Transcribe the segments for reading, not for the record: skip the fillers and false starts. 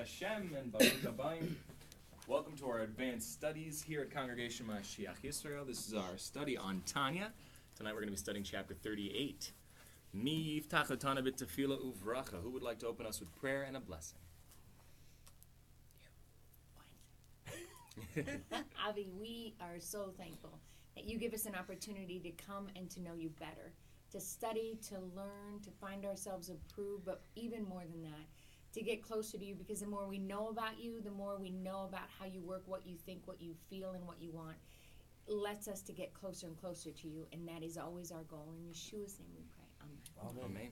Hashem and Baruch Habayim. Welcome to our advanced studies here at Congregation Mashiach Yisrael. This is our study on Tanya. Tonight we're going to be studying chapter 38. Mi yiftach latana b'tefila uvracha. Who would like to open us with prayer and a blessing? Avi, we are so thankful that you give us an opportunity to come and to know you better, to study, to learn, to find ourselves approved, but even more than that, to get closer to you, because the more we know about you, the more we know about how you work, what you think, what you feel, and what you want, lets us to get closer and closer to you, and that is always our goal. In Yeshua's name we pray. Amen. Amen.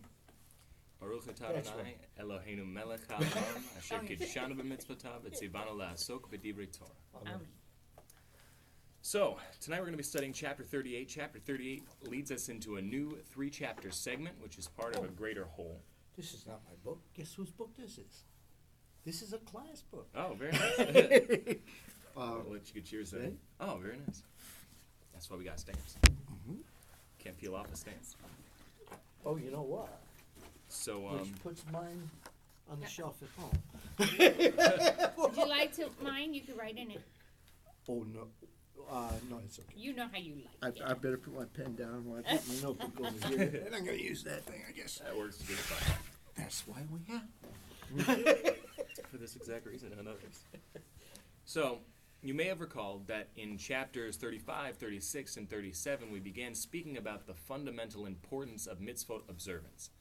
Baruch atah Adonai Eloheinu melech haolam asher kidshanu b'mitzvotav v'tzivanu la'asok b'divrei Torah. Amen. So, tonight we're going to be studying chapter 38. Chapter 38 leads us into a new 3-chapter segment, which is part of a greater whole. This is not my book. Guess whose book this is? This is a class book. Oh, very nice. I'll let you get yours in. See? Oh, very nice. That's why we got stamps. Mm-hmm. Can't peel off the stamps. Oh, you know what? So, Which puts mine on the shelf at home. Would you like to mine? You could write in it. Oh, no. No, it's okay. You know how you like it. I better put my pen down while I put my notebook over here. And I'm going to use that thing, I guess. that works just fine. That's why we have. For this exact reason and others. So, you may have recalled that in chapters 35, 36, and 37, we began speaking about the fundamental importance of mitzvot observance.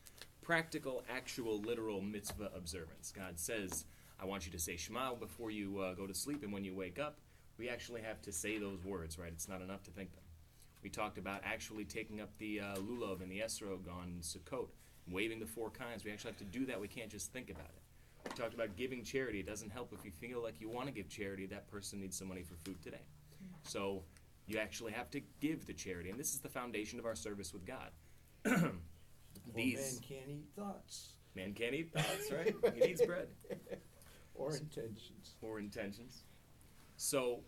Practical, actual, literal mitzvah observance. God says, I want you to say Shema before you go to sleep, and when you wake up, we actually have to say those words, right? It's not enough to think them. We talked about actually taking up the lulav and the esrog on Sukkot, waving the 4 kinds. We actually have to do that. We can't just think about it. We talked about giving charity. It doesn't help if you feel like you want to give charity. That person needs some money for food today. So you actually have to give the charity. And this is the foundation of our service with God. Man can't eat thoughts. Man can't eat thoughts, right? He needs bread. Or intentions. Or intentions. So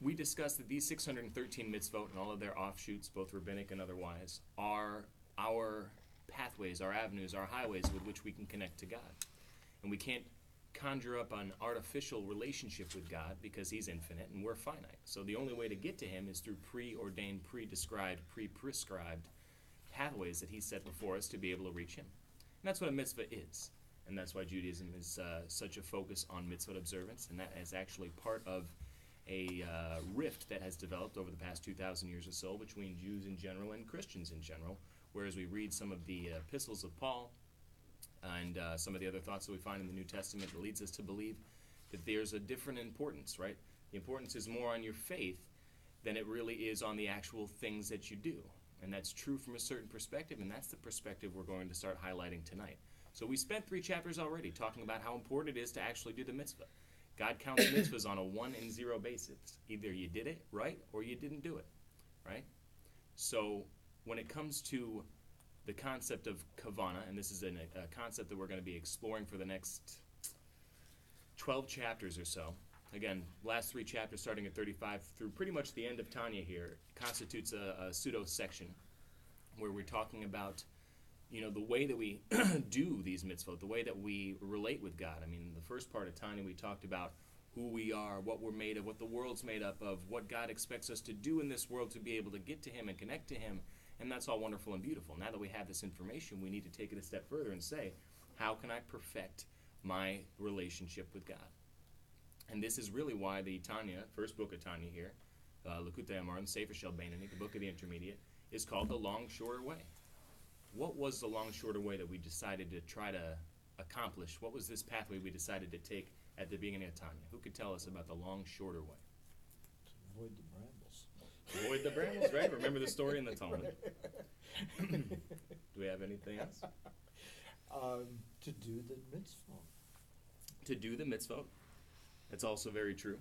we discussed that these 613 mitzvot and all of their offshoots, both rabbinic and otherwise, are our pathways, our avenues, our highways with which we can connect to God. And we can't conjure up an artificial relationship with God because he's infinite and we're finite. So the only way to get to him is through preordained, pre-described, pre-prescribed pathways that he set before us to be able to reach him. And that's what a mitzvah is. And that's why Judaism is such a focus on mitzvah observance, and that is actually part of a rift that has developed over the past 2,000 years or so between Jews in general and Christians in general, whereas we read some of the epistles of Paul and some of the other thoughts that we find in the New Testament that leads us to believe that there's a different importance, right? The importance is more on your faith than it really is on the actual things that you do. And that's true from a certain perspective, and that's the perspective we're going to start highlighting tonight. So we spent 3 chapters already talking about how important it is to actually do the mitzvah. God counts mitzvahs on a 1 and 0 basis. Either you did it right or you didn't do it, right? So when it comes to the concept of kavana, and this is a concept that we're going to be exploring for the next 12 chapters or so. Again, last 3 chapters starting at 35 through pretty much the end of Tanya here constitutes a pseudo-section where we're talking about the way that we do these mitzvot, the way that we relate with God. I mean, the first part of Tanya, we talked about who we are, what we're made of, what the world's made up of, what God expects us to do in this world to be able to get to him and connect to him, and that's all wonderful and beautiful. Now that we have this information, we need to take it a step further and say, how can I perfect my relationship with God? And this is really why the Tanya, first book of Tanya here, Likutei Amarim, Sefer Shel Beinoni, the book of the intermediate, is called the long, shorter way. What was the long, shorter way that we decided to try to accomplish? What was this pathway we decided to take at the beginning of Tanya? Who could tell us about the long, shorter way? To avoid the brambles. Avoid the brambles, right? Remember the story in the Talmud. Do we have anything else? To do the mitzvah. To do the mitzvah. That's also very true.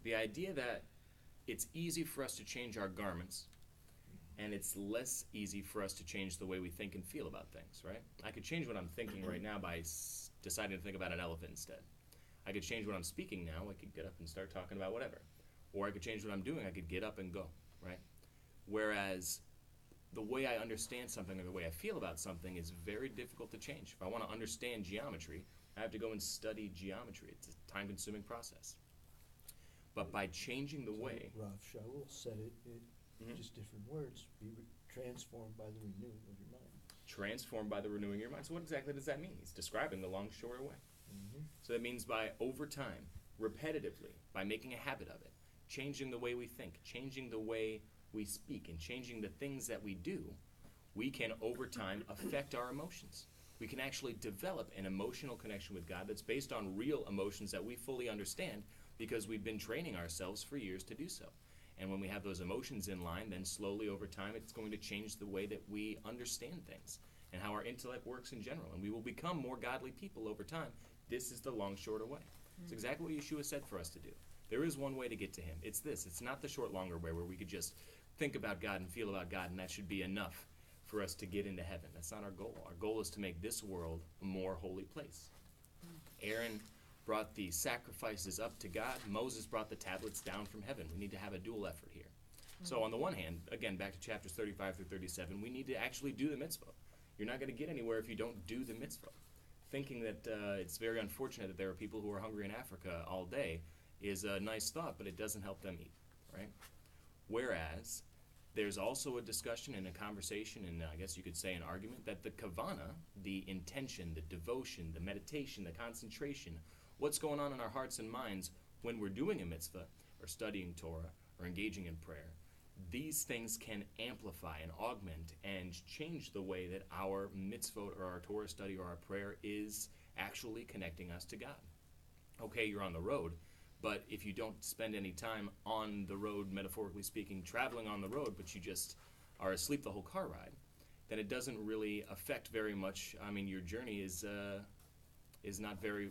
The idea that it's easy for us to change our garments, and it's less easy for us to change the way we think and feel about things, right? I could change what I'm thinking right now by deciding to think about an elephant instead. I could change what I'm speaking now. I could get up and start talking about whatever. Or I could change what I'm doing. I could get up and go, right? Whereas the way I understand something or the way I feel about something is very difficult to change. If I want to understand geometry, I have to go and study geometry. It's a time-consuming process. But by changing the way... Rav Shaul said it just different words, be transformed by the renewing of your mind. Transformed by the renewing of your mind. So what exactly does that mean? He's describing the long, shorter way. So that means by over time, repetitively, by making a habit of it, changing the way we think, changing the way we speak, and changing the things that we do, we can over time affect our emotions. We can actually develop an emotional connection with God that's based on real emotions that we fully understand because we've been training ourselves for years to do so. And when we have those emotions in line, then slowly over time it's going to change the way that we understand things and how our intellect works in general. And we will become more godly people over time. This is the long, shorter way. It's exactly what Yeshua said for us to do. There is one way to get to him. It's this. It's not the short, longer way where we could just think about God and feel about God and that should be enough for us to get into heaven. That's not our goal. Our goal is to make this world a more holy place. Aaron brought the sacrifices up to God. Moses brought the tablets down from heaven. We need to have a dual effort here. So on the one hand, again, back to chapters 35 through 37, we need to actually do the mitzvah. You're not going to get anywhere if you don't do the mitzvah. Thinking that it's very unfortunate that there are people who are hungry in Africa all day is a nice thought, but it doesn't help them eat, right? Whereas there's also a discussion and a conversation, and I guess you could say an argument, that the kavana, the intention, the devotion, the meditation, the concentration, what's going on in our hearts and minds when we're doing a mitzvah or studying Torah or engaging in prayer, these things can amplify and augment and change the way that our mitzvot or our Torah study or our prayer is actually connecting us to God. Okay, you're on the road, but if you don't spend any time on the road, metaphorically speaking, traveling on the road, but you just are asleep the whole car ride, then it doesn't really affect very much. I mean, your journey is not very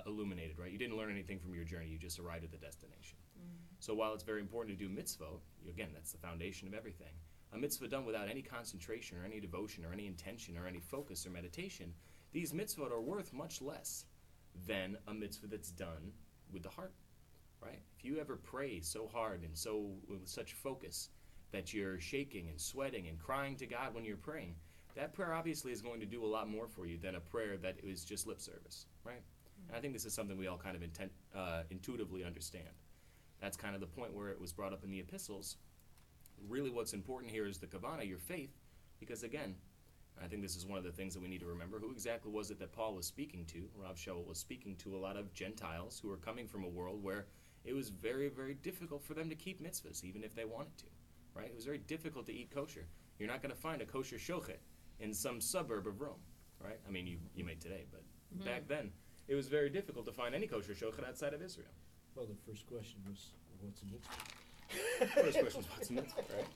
illuminated, right? You didn't learn anything from your journey. You just arrived at the destination. So while it's very important to do mitzvot, again, that's the foundation of everything. A mitzvah done without any concentration or any devotion or any intention or any focus or meditation, these mitzvot are worth much less than a mitzvah that's done with the heart, right? If you ever pray so hard and so with such focus that you're shaking and sweating and crying to God when you're praying, that prayer obviously is going to do a lot more for you than a prayer that is just lip service, right? And I think this is something we all kind of intuitively understand. That's kind of the point where it was brought up in the epistles. Really what's important here is the kavana, your faith, because again, I think this is one of the things that we need to remember. Who exactly was it that Paul was speaking to? Rav Shaul was speaking to a lot of Gentiles who were coming from a world where it was very, very difficult for them to keep mitzvahs, even if they wanted to, right? It was very difficult to eat kosher. You're not going to find a kosher shochet in some suburb of Rome, right? I mean, you may today, but back then, it was very difficult to find any kosher shochet outside of Israel. Well, the first question was, what's a mitzvah? First question was, what's a mitzvah, right?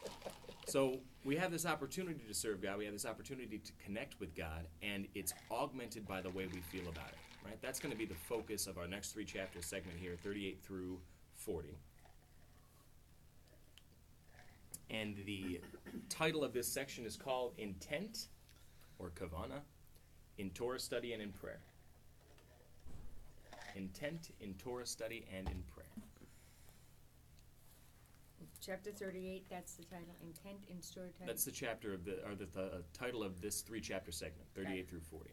So we have this opportunity to serve God. We have this opportunity to connect with God, and it's augmented by the way we feel about it, right? That's going to be the focus of our next 3 chapter segment here, 38 through 40. And the title of this section is called Intent, or Kavana, in Torah Study and in Prayer. Intent in Torah Study and in Prayer. Chapter 38, that's the title, Intent in Torah Study. That's the chapter of the title of this 3 chapter segment, 38 through 40.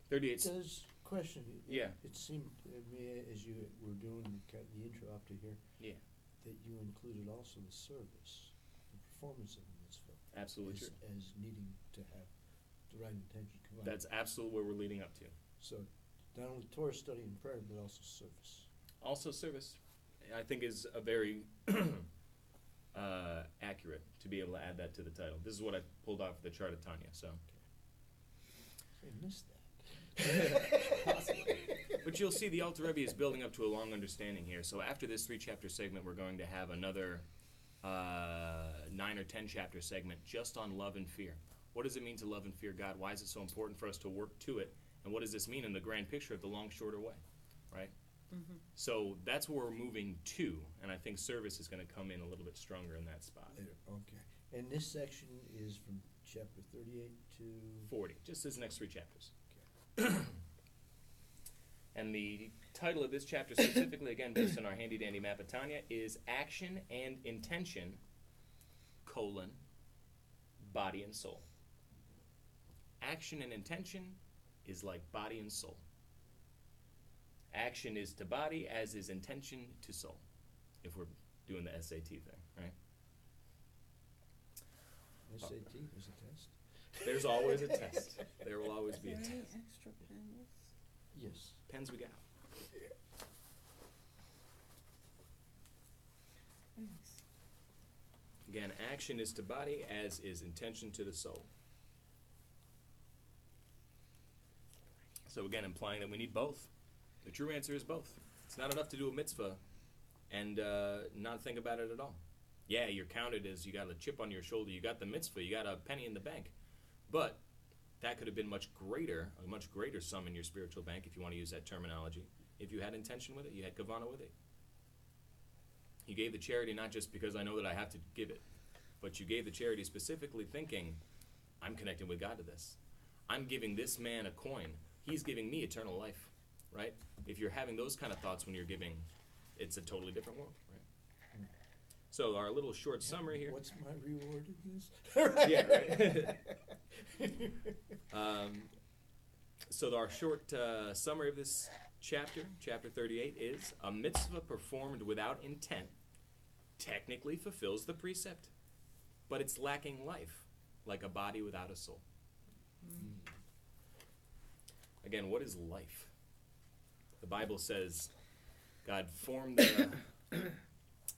38. Does question? Yeah. It seemed to me as you were doing the intro up to here. Yeah. That you included also the service, the performance of the mitzvah. Absolutely true. As needing to have the right intention. That's absolutely where we're leading up to. So, not only Torah study and prayer, but also service. Also service, I think, is a very accurate to be able to add that to the title. This is what I pulled off the chart of Tanya. So. I missed that. Possibly. But you'll see the Alter Rebbe is building up to a long understanding here. So after this 3 chapter segment, we're going to have another 9 or 10 chapter segment just on love and fear. What does it mean to love and fear God? Why is it so important for us to work to it? And what does this mean in the grand picture of the long, shorter way, right? Mm-hmm. So that's where we're moving to, and I think service is going to come in a little bit stronger in that spot. Later, okay. And this section is from chapter 38 to 40, just as the next 3 chapters. Okay. And the title of this chapter specifically, again, based on our handy-dandy map of Tanya, is Action and Intention, body and soul. Action and intention is like body and soul. Action is to body as is intention to soul, if we're doing the SAT thing, right? SAT is a test. There's always a test. There will always be a test. Extra pens? Yes. Pens we got. Thanks. Again, action is to body as is intention to the soul. So again, implying that we need both. The true answer is both. It's not enough to do a mitzvah and not think about it at all. Yeah, you're counted as you got a chip on your shoulder, you got the mitzvah, you got a penny in the bank. But that could have been a much greater sum in your spiritual bank, if you want to use that terminology, if you had intention with it, you had kavanah with it. You gave the charity not just because I know that I have to give it, but you gave the charity specifically thinking, I'm connecting with God to this. I'm giving this man a coin. He's giving me eternal life, right? If you're having those kind of thoughts when you're giving, it's a totally different world, right? So our little short summary here. What's my reward in this? Yeah, right. So our short summary of this chapter 38, is a mitzvah performed without intent technically fulfills the precept, but it's lacking life, like a body without a soul. Again, what is life? The Bible says God formed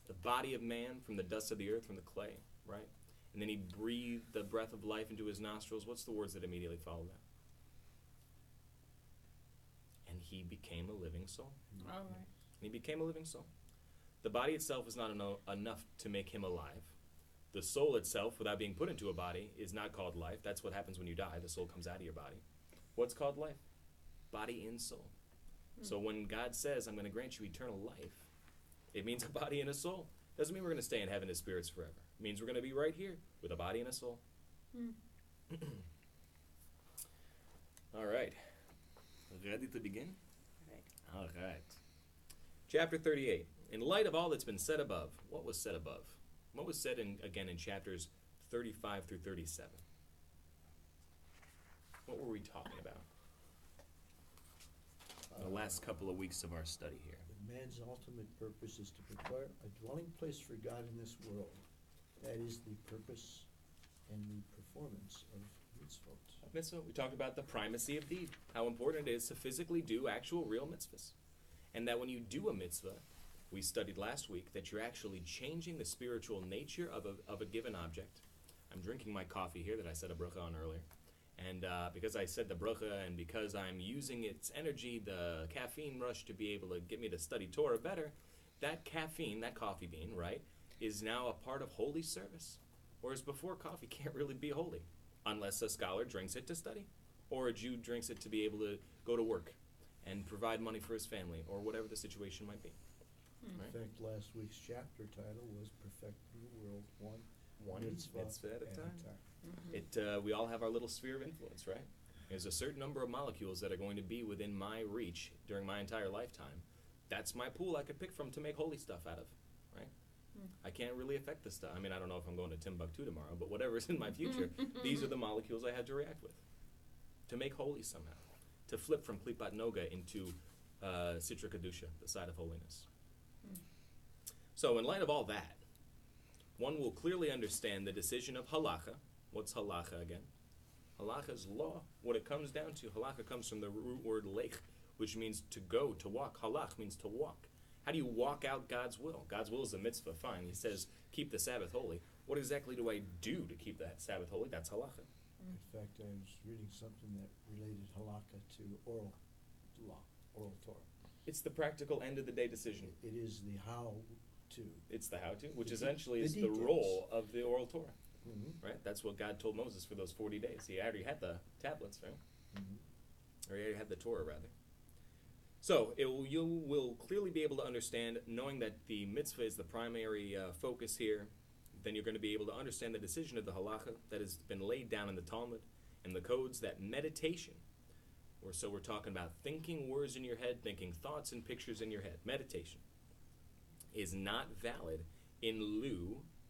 the body of man from the dust of the earth, from the clay, right? And then he breathed the breath of life into his nostrils. What's the words that immediately follow that? And he became a living soul. All right. And he became a living soul. The body itself is not enough to make him alive. The soul itself, without being put into a body, is not called life. That's what happens when you die. The soul comes out of your body. What's called life? Body and soul. So when God says, I'm going to grant you eternal life, it means a body and a soul. Doesn't mean we're going to stay in heaven as spirits forever. It means we're going to be right here with a body and a soul. All right. Ready to begin? Right. All right. Chapter 38. In light of all that's been said above, what was said above? What was said again in chapters 35 through 37? What were we talking about? The last couple of weeks of our study here. Man's ultimate purpose is to prepare a dwelling place for God in this world. That is the purpose and the performance of mitzvot. Mitzvah, we talked about the primacy of deed, how important it is to physically do actual real mitzvahs. And that when you do a mitzvah, we studied last week that you're actually changing the spiritual nature of a given object. I'm drinking my coffee here that I said a bracha on earlier. And because I said the bracha and because I'm using its energy, the caffeine rush to be able to get me to study Torah better, that caffeine, that coffee bean, right, is now a part of holy service. Whereas before, coffee can't really be holy unless a scholar drinks it to study or a Jew drinks it to be able to go to work and provide money for his family or whatever the situation might be. Right? In fact, last week's chapter title was Perfecting the World One Mitzvah at a time. Mm-hmm. We all have our little sphere of influence, right? There's a certain number of molecules that are going to be within my reach during my entire lifetime. That's my pool I could pick from to make holy stuff out of, right? I can't really affect this stuff. I mean, I don't know if I'm going to Timbuktu tomorrow, but whatever's in my future, these are the molecules I had to react with to make holy somehow, to flip from Klipat Noga into Sitra Kedusha, the side of holiness. So in light of all that, one will clearly understand the decision of halacha. What's halacha again? Halacha is law. What it comes down to, halacha comes from the root word lech, which means to go, to walk. Halach means to walk. How do you walk out God's will? God's will is a mitzvah, fine. He says, keep the Sabbath holy. What exactly do I do to keep that Sabbath holy? That's halacha. In fact, I was reading something that related halakha to oral law, oral Torah. It's the practical end of the day decision. It is the how to. It's the how to, which The essentially the is the details. role of the oral Torah, Mm-hmm. right? That's what God told Moses for those 40 days. He already had the tablets, right? Mm-hmm. Or he already had the Torah, rather. So you will clearly be able to understand, knowing that the mitzvah is the primary focus here, then you're going to be able to understand the decision of the halacha that has been laid down in the Talmud and the codes, that meditation, or so we're talking about thinking words in your head, thinking thoughts and pictures in your head, meditation, is not valid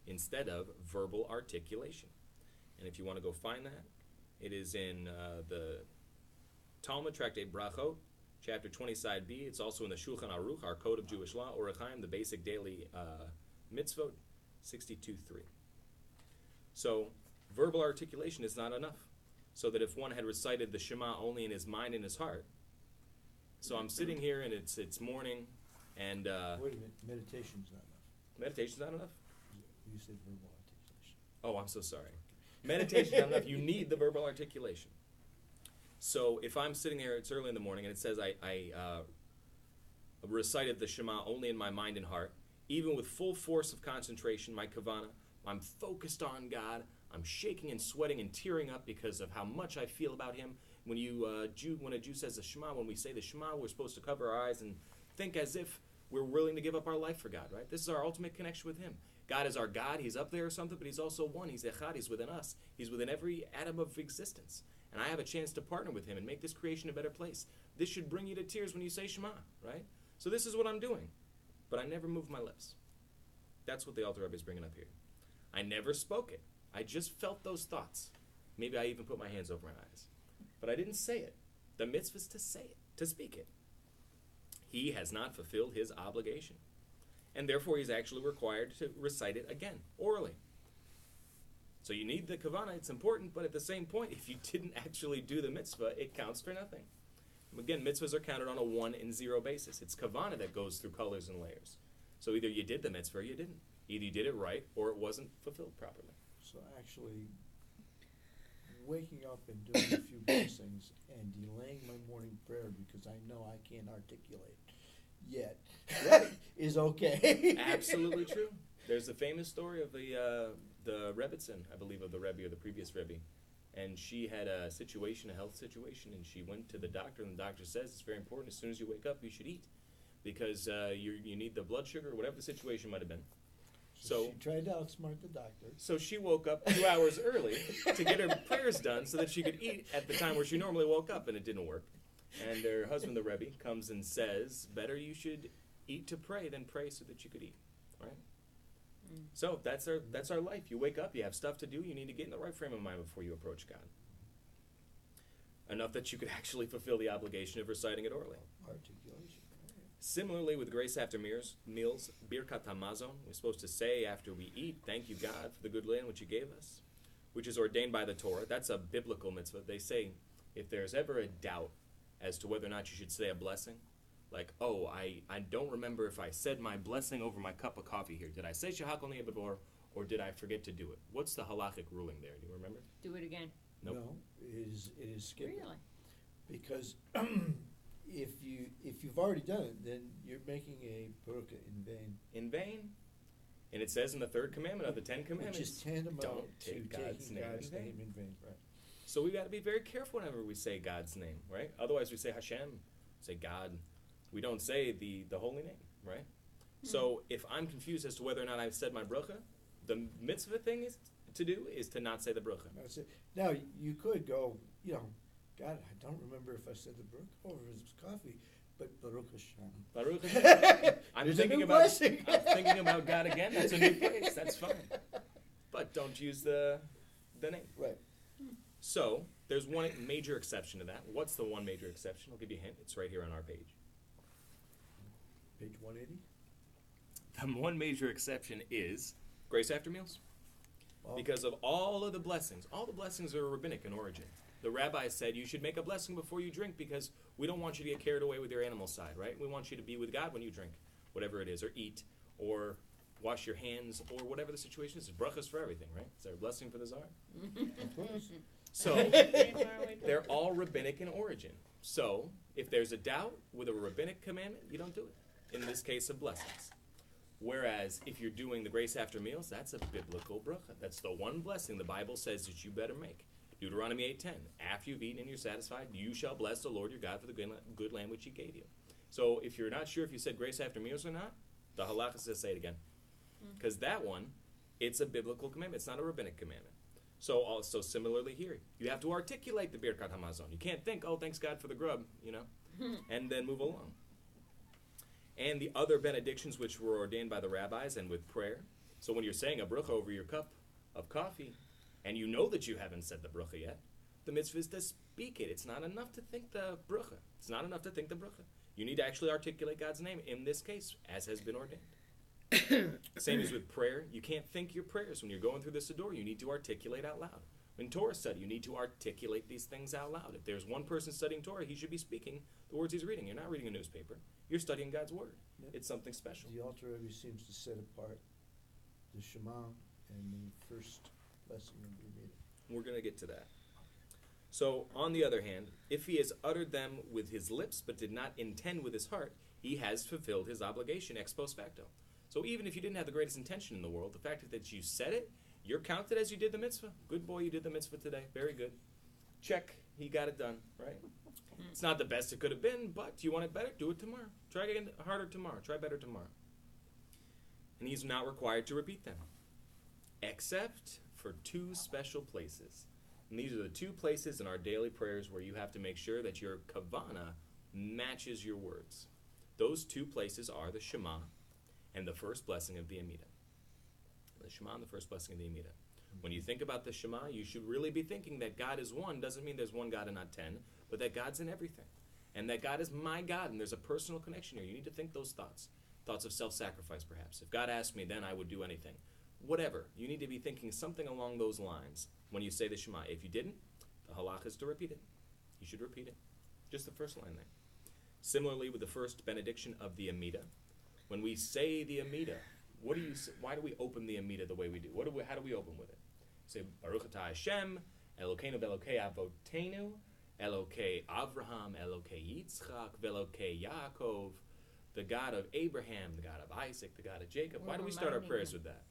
instead of verbal articulation. And if you want to go find that, it is in the Talmud Tractate Brachot, chapter 20, side B. It's also in the Shulchan Aruch, our Code of Jewish Law, or Chaim, the basic daily mitzvot, 62.3. So verbal articulation is not enough. So that if one had recited the Shema only in his mind and his heart, so I'm sitting here and it's morning, and Wait a minute, meditation's not enough. meditation's not enough? You said verbal articulation. Oh, I'm so sorry. Meditation's not enough. You need the verbal articulation. So if I'm sitting there, it's early in the morning, and it says I recited the Shema only in my mind and heart, even with full force of concentration, my kavana, I'm focused on God, I'm shaking and sweating and tearing up because of how much I feel about Him. When when a Jew says the Shema, when we say the Shema, we're supposed to cover our eyes and think as if we're willing to give up our life for God, right? This is our ultimate connection with Him. God is our God. He's up there or something, but He's also one. He's Echad. He's within us. He's within every atom of existence. And I have a chance to partner with Him and make this creation a better place. This should bring you to tears when you say Shema, right? So this is what I'm doing. But I never moved my lips. That's what the Alter Rebbe is bringing up here. I never spoke it. I just felt those thoughts. Maybe I even put my hands over my eyes. But I didn't say it. The mitzvah is to say it, to speak it. He has not fulfilled his obligation. And therefore he's actually required to recite it again, orally. So you need the kavanah, it's important, but at the same point, if you didn't actually do the mitzvah, it counts for nothing. Again, mitzvahs are counted on a 1 and 0 basis. It's kavanah that goes through colors and layers. So either you did the mitzvah or you didn't. Either you did it right or it wasn't fulfilled properly. So actually, waking up and doing a few blessings and delaying my morning prayer because I know I can't articulate yet is okay. Absolutely true. There's the famous story of the Rebbitzin, I believe, of the Rebbe or the previous Rebbe. And she had a situation, a health situation, and she went to the doctor, and the doctor says it's very important, as soon as you wake up, you should eat. Because you need the blood sugar, or whatever the situation might have been. So she tried to outsmart the doctor. So she woke up 2 hours early to get her prayers done so that she could eat at the time where she normally woke up, and it didn't work. And her husband, the Rebbe, comes and says, better you should eat to pray than pray so that you could eat. Right? So that's our life. You wake up, you have stuff to do, you need to get in the right frame of mind before you approach God. Enough that you could actually fulfill the obligation of reciting it orally. Articulation. Similarly, with grace after meals, Birkat HaMazon, we're supposed to say after we eat, thank you, God, for the good land which you gave us, which is ordained by the Torah. That's a biblical mitzvah. They say if there's ever a doubt as to whether or not you should say a blessing, like, oh, I don't remember if I said my blessing over my cup of coffee here. Did I say Shahak on the Abador, or did I forget to do it? What's the halachic ruling there? Do you remember? Do it again. Nope. No, it is skipping. Really? Because if you've already done it, then you're making a baruch in vain. In vain. And it says in the third commandment of the 10 Commandments, which is tantamount don't to take God's taking name God's in vain. name in vain. Right. So we've got to be very careful whenever we say God's name, right? Otherwise we say Hashem, say God. We don't say the holy name, right? So if I'm confused as to whether or not I've said my bracha, the mitzvah thing is to not say the bracha. That's it. Now, you could go, God, I don't remember if I said the baruch over his coffee, but Baruch Hashem. Baruch Hashem. I'm There's a thinking new about blessing. I'm thinking about God again. That's a new praise. That's fine. But don't use the name. Right. So there's one major exception to that. What's the one major exception? I'll give you a hint. It's right here on our page. Page 180. The one major exception is grace after meals. Well, Because of all the blessings are rabbinic in origin. The rabbi said you should make a blessing before you drink because we don't want you to get carried away with your animal side, right? We want you to be with God when you drink, whatever it is, or eat, or wash your hands, or whatever the situation is. There's brachas for everything, right? Is there a blessing for the czar? of course. So they're all rabbinic in origin. So if there's a doubt with a rabbinic commandment, you don't do it. In this case of blessings. Whereas if you're doing the grace after meals, that's a biblical bracha. That's the one blessing the Bible says that you better make. Deuteronomy 8:10. After you've eaten and you're satisfied, you shall bless the Lord your God for the good land which he gave you. So if you're not sure if you said grace after meals or not, the halakha says say it again. Because that one, it's a biblical commandment. It's not a rabbinic commandment. So also similarly here, you have to articulate the Birkat HaMazon. You can't think, oh, thanks God for the grub, and then move along. And the other benedictions which were ordained by the rabbis and with prayer. So when you're saying a bracha over your cup of coffee and you know that you haven't said the bracha yet, the mitzvah is to speak it. It's not enough to think the bracha. It's not enough to think the bracha. You need to actually articulate God's name, in this case, as has been ordained. Same as with prayer. You can't think your prayers. When you're going through the Siddur, you need to articulate out loud. In Torah study, you need to articulate these things out loud. If there's one person studying Torah, he should be speaking the words he's reading. You're not reading a newspaper. You're studying God's word. Yep. It's something special. The Alter Rebbe seems to set apart the Shema and the first blessing of the Amida. We're going to get to that. So, on the other hand, if he has uttered them with his lips but did not intend with his heart, he has fulfilled his obligation ex post facto. So even if you didn't have the greatest intention in the world, the fact that you said it, you're counted as you did the mitzvah. Good boy, you did the mitzvah today. Very good. Check. He got it done, right? It's not the best it could have been, but you want it better? Do it tomorrow. Try again harder tomorrow. Try better tomorrow. And he's not required to repeat them, except for two special places. And these are the two places in our daily prayers where you have to make sure that your kavana matches your words. Those two places are the Shema and the first blessing of the Amida. The Shema and the first blessing of the Amida. When you think about the Shema, you should really be thinking that God is one. Doesn't mean there's one God and not 10, but that God's in everything. And that God is my God, and there's a personal connection here. You need to think those thoughts. Thoughts of self-sacrifice, perhaps. If God asked me, then I would do anything. Whatever. You need to be thinking something along those lines when you say the Shema. If you didn't, the halach is to repeat it. You should repeat it. Just the first line there. Similarly, with the first benediction of the Amida, when we say the Amida, what do you say? Why do we open the Amida the way we do? How do we open with it? Say, Baruch atah Hashem, Elokeinu v'Elokei Avotenu, Elokei Avraham, Elokei Yitzchak, v'Elokei Yaakov, the God of Abraham, the God of Isaac, the God of Jacob. Why do we start our prayers with that?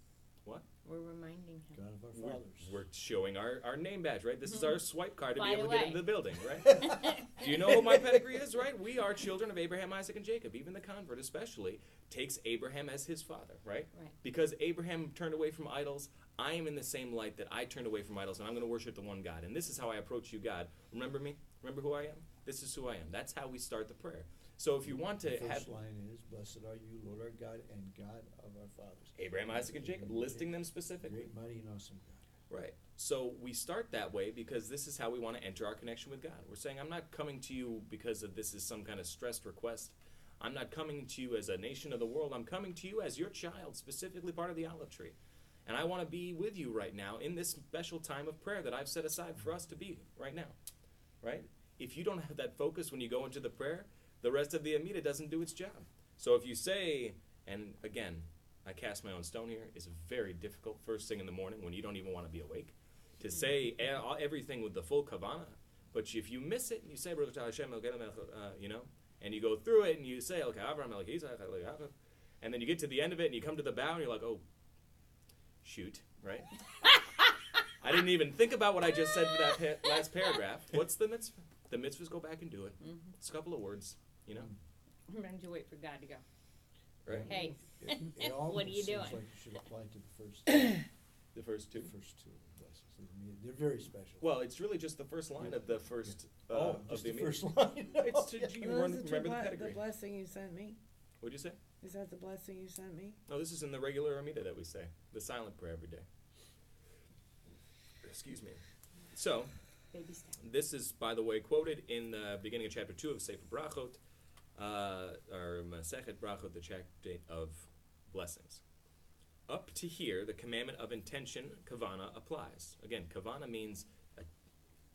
What? We're reminding him. God of our fathers. We're showing our name badge, right? This is our swipe card to be By able the to get way. into the building, right? Do you know who my pedigree is, right? We are children of Abraham, Isaac, and Jacob. Even the convert especially takes Abraham as his father, right? Right. Because Abraham turned away from idols, I am in the same light that I turned away from idols, and I'm going to worship the one God. And this is how I approach you, God. Remember me? Remember who I am? This is who I am. That's how we start the prayer. So if you want to The have first line is, blessed are you, Lord our God, and God of our fathers. Abraham, Isaac, and Jacob, listing them specifically. Great, mighty, and awesome God. Right. So we start that way because this is how we want to enter our connection with God. We're saying, I'm not coming to you because of this is some kind of stressed request. I'm not coming to you as a nation of the world. I'm coming to you as your child, specifically part of the olive tree. And I want to be with you right now in this special time of prayer that I've set aside for us to be right now. Right? If you don't have that focus when you go into the prayer, the rest of the Amida doesn't do its job. So if you say, and again, I cast my own stone here, it's very difficult first thing in the morning when you don't even want to be awake to say everything with the full kavana. But if you miss it and you say, you know, and you go through it and you say, okay, Abraham, and then you get to the end of it and you come to the bow and you're like, oh, shoot, right? I didn't even think about what I just said for that last paragraph. What's the mitzvah? The mitzvahs go back and do it. It's a couple of words, you know? Remember to wait for God to go. Right. Hey, It almost what are you seems doing? like you should apply to the first The first two? blessings. I mean, they're very special. Well, it's really just the first line of the first of of the the first Amida. line. It's to you Well, is it remember the the pedigree. blessing you sent me? What'd you say? Is that the blessing you sent me? No, this is in the regular Amida that we say, the silent prayer every day. Excuse me. So, baby step. this is, by the way, quoted in the beginning of chapter 2 of Sefer Brachot, or Masechet Brachot, the chapter of blessings. Up to here, the commandment of intention, kavana, applies. Again, kavana means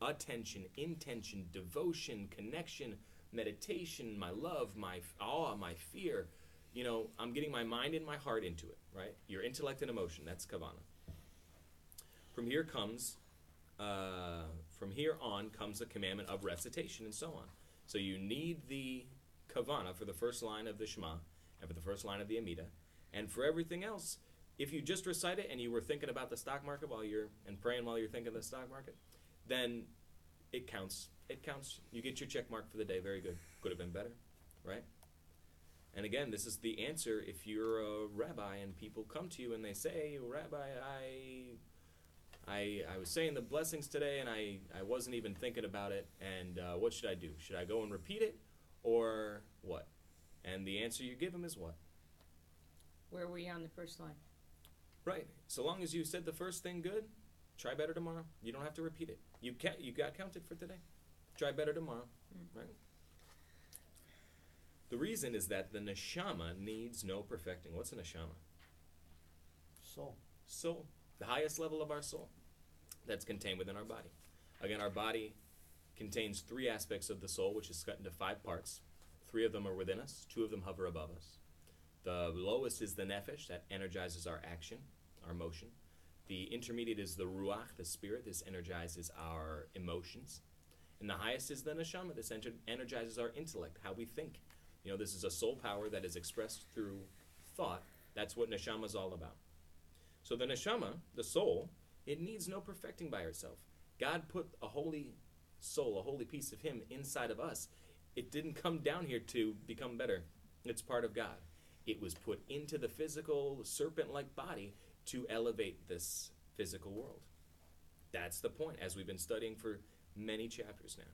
attention, intention, devotion, connection, meditation, my love, my awe, my fear. You know, I'm getting my mind and my heart into it, right? Your intellect and emotion, that's kavana. From here on comes the commandment of recitation and so on. So you need the kavana for the first line of the Shema and for the first line of the Amida. And for everything else, if you just recite it and you were thinking about the stock market and praying while you're thinking of the stock market, then it counts. It counts. You get your check mark for the day. Very good. Could have been better, right? And again, this is the answer if you're a rabbi and people come to you and they say, Rabbi, I was saying the blessings today and I wasn't even thinking about it, and what should I do? Should I go and repeat it or what? And the answer you give them is what? Where were you on the first line? Right. So long as you said the first thing good, Try better tomorrow. You don't have to repeat it. You got counted for today. Try better tomorrow, right? The reason is that the neshama needs no perfecting. What's a neshama? Soul. The highest level of our soul that's contained within our body. Again, our body contains 3 aspects of the soul, which is cut into 5 parts. 3 of them are within us. 2 of them hover above us. The lowest is the nefesh, that energizes our action, our motion. The intermediate is the ruach, the spirit. This energizes our emotions. And the highest is the neshama. This energizes our intellect, how we think. This is a soul power that is expressed through thought. That's what neshama is all about. So the neshama, the soul, it needs no perfecting by herself. God put a holy soul, a holy piece of him inside of us. It didn't come down here to become better. It's part of God. It was put into the physical serpent-like body to elevate this physical world. That's the point, as we've been studying for many chapters now.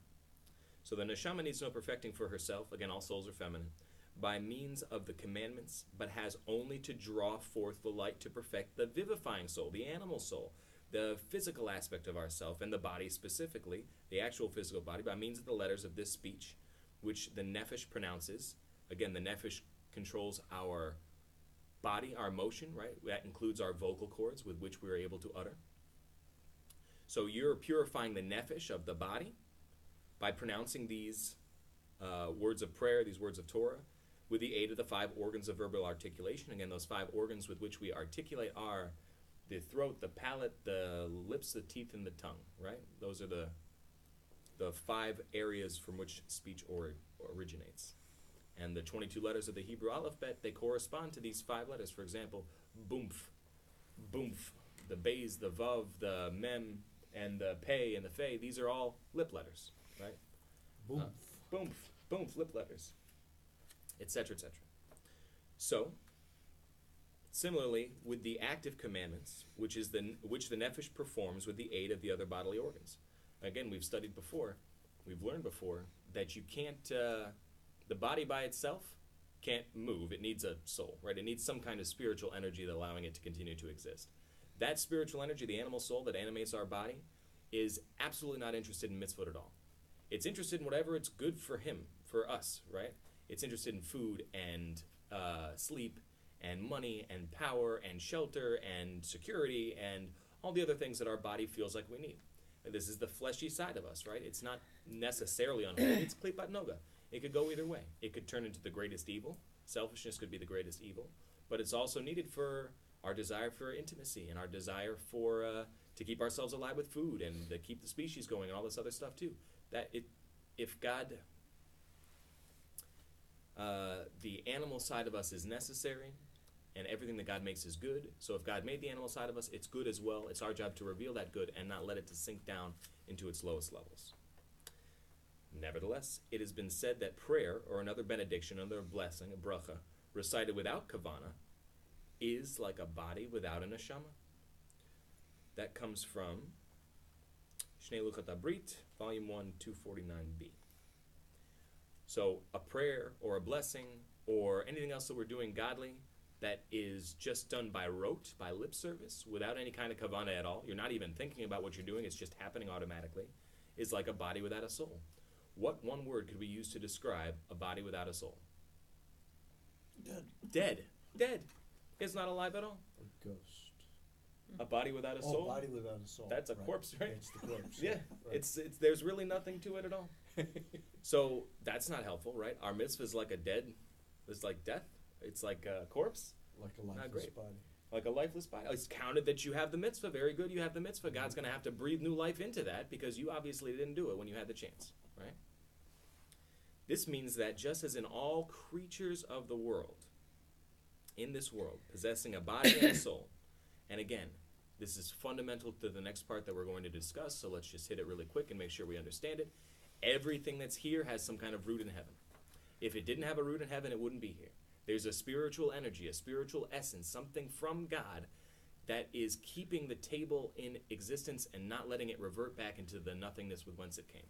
So the neshama needs no perfecting for herself. Again, all souls are feminine. By means of the commandments, but has only to draw forth the light to perfect the vivifying soul, the animal soul, the physical aspect of ourself, and the body specifically, the actual physical body, by means of the letters of this speech, which the nefesh pronounces. Again, the nefesh controls our body, our motion, right? That includes our vocal cords with which we are able to utter. So you're purifying the nefesh of the body by pronouncing these words of prayer, these words of Torah, with the aid of the 5 organs of verbal articulation. Again, those 5 organs with which we articulate are the throat, the palate, the lips, the teeth, and the tongue, right? Those are the 5 areas from which speech originates. And the 22 letters of the Hebrew alphabet, they correspond to these 5 letters. For example, boomf, boomf, the bays, the vav, the mem, and the pei, and the fei. These are all lip letters, right? Boomf. Boomf, boomf, lip letters, etc., etc. So, similarly, with the active commandments, which the nefesh performs with the aid of the other bodily organs. Again, we've learned before, that you can't, the body by itself can't move. It needs a soul, right? It needs some kind of spiritual energy that allowing it to continue to exist. That spiritual energy, the animal soul that animates our body, is absolutely not interested in mitzvot at all. It's interested in whatever it's good for him, for us, right? It's interested in food and sleep and money and power and shelter and security and all the other things that our body feels like we need. And this is the fleshy side of us, right? It's not necessarily unholy. It's klipat noga. It could go either way. It could turn into the greatest evil. Selfishness could be the greatest evil. But it's also needed for our desire for intimacy and our desire for to keep ourselves alive with food and to keep the species going and all this other stuff too. If God, the animal side of us is necessary, and everything that God makes is good. So if God made the animal side of us, it's good as well. It's our job to reveal that good and not let it to sink down into its lowest levels. Nevertheless, it has been said that prayer or another benediction, another blessing, a bracha, recited without kavana, is like a body without a neshama. That comes from Shnei Luchat Abrit, Volume 1, 249b. So a prayer or a blessing or anything else that we're doing godly that is just done by rote, by lip service, without any kind of kavana at all, you're not even thinking about what you're doing, it's just happening automatically, is like a body without a soul. What one word could we use to describe a body without a soul? Dead. Dead. It's not alive at all. A ghost. A body without a soul? Oh, body without a soul. That's a corpse, right? It's the corpse. Yeah. Right. It's there's really nothing to it at all. So that's not helpful, right? Our mitzvah is like it's like death. It's like a corpse. Like a lifeless great. body. Like a lifeless body. It's counted that you have the mitzvah. Very good, you have the mitzvah. God's going to have to breathe new life into that because you obviously didn't do it when you had the chance, right? This means that just as in all creatures of the world, in this world, possessing a body and a soul, and again, this is fundamental to the next part that we're going to discuss, so let's just hit it really quick and make sure we understand it. Everything that's here has some kind of root in heaven. If it didn't have a root in heaven, it wouldn't be here. There's a spiritual energy, a spiritual essence, something from God that is keeping the table in existence and not letting it revert back into the nothingness from whence it came.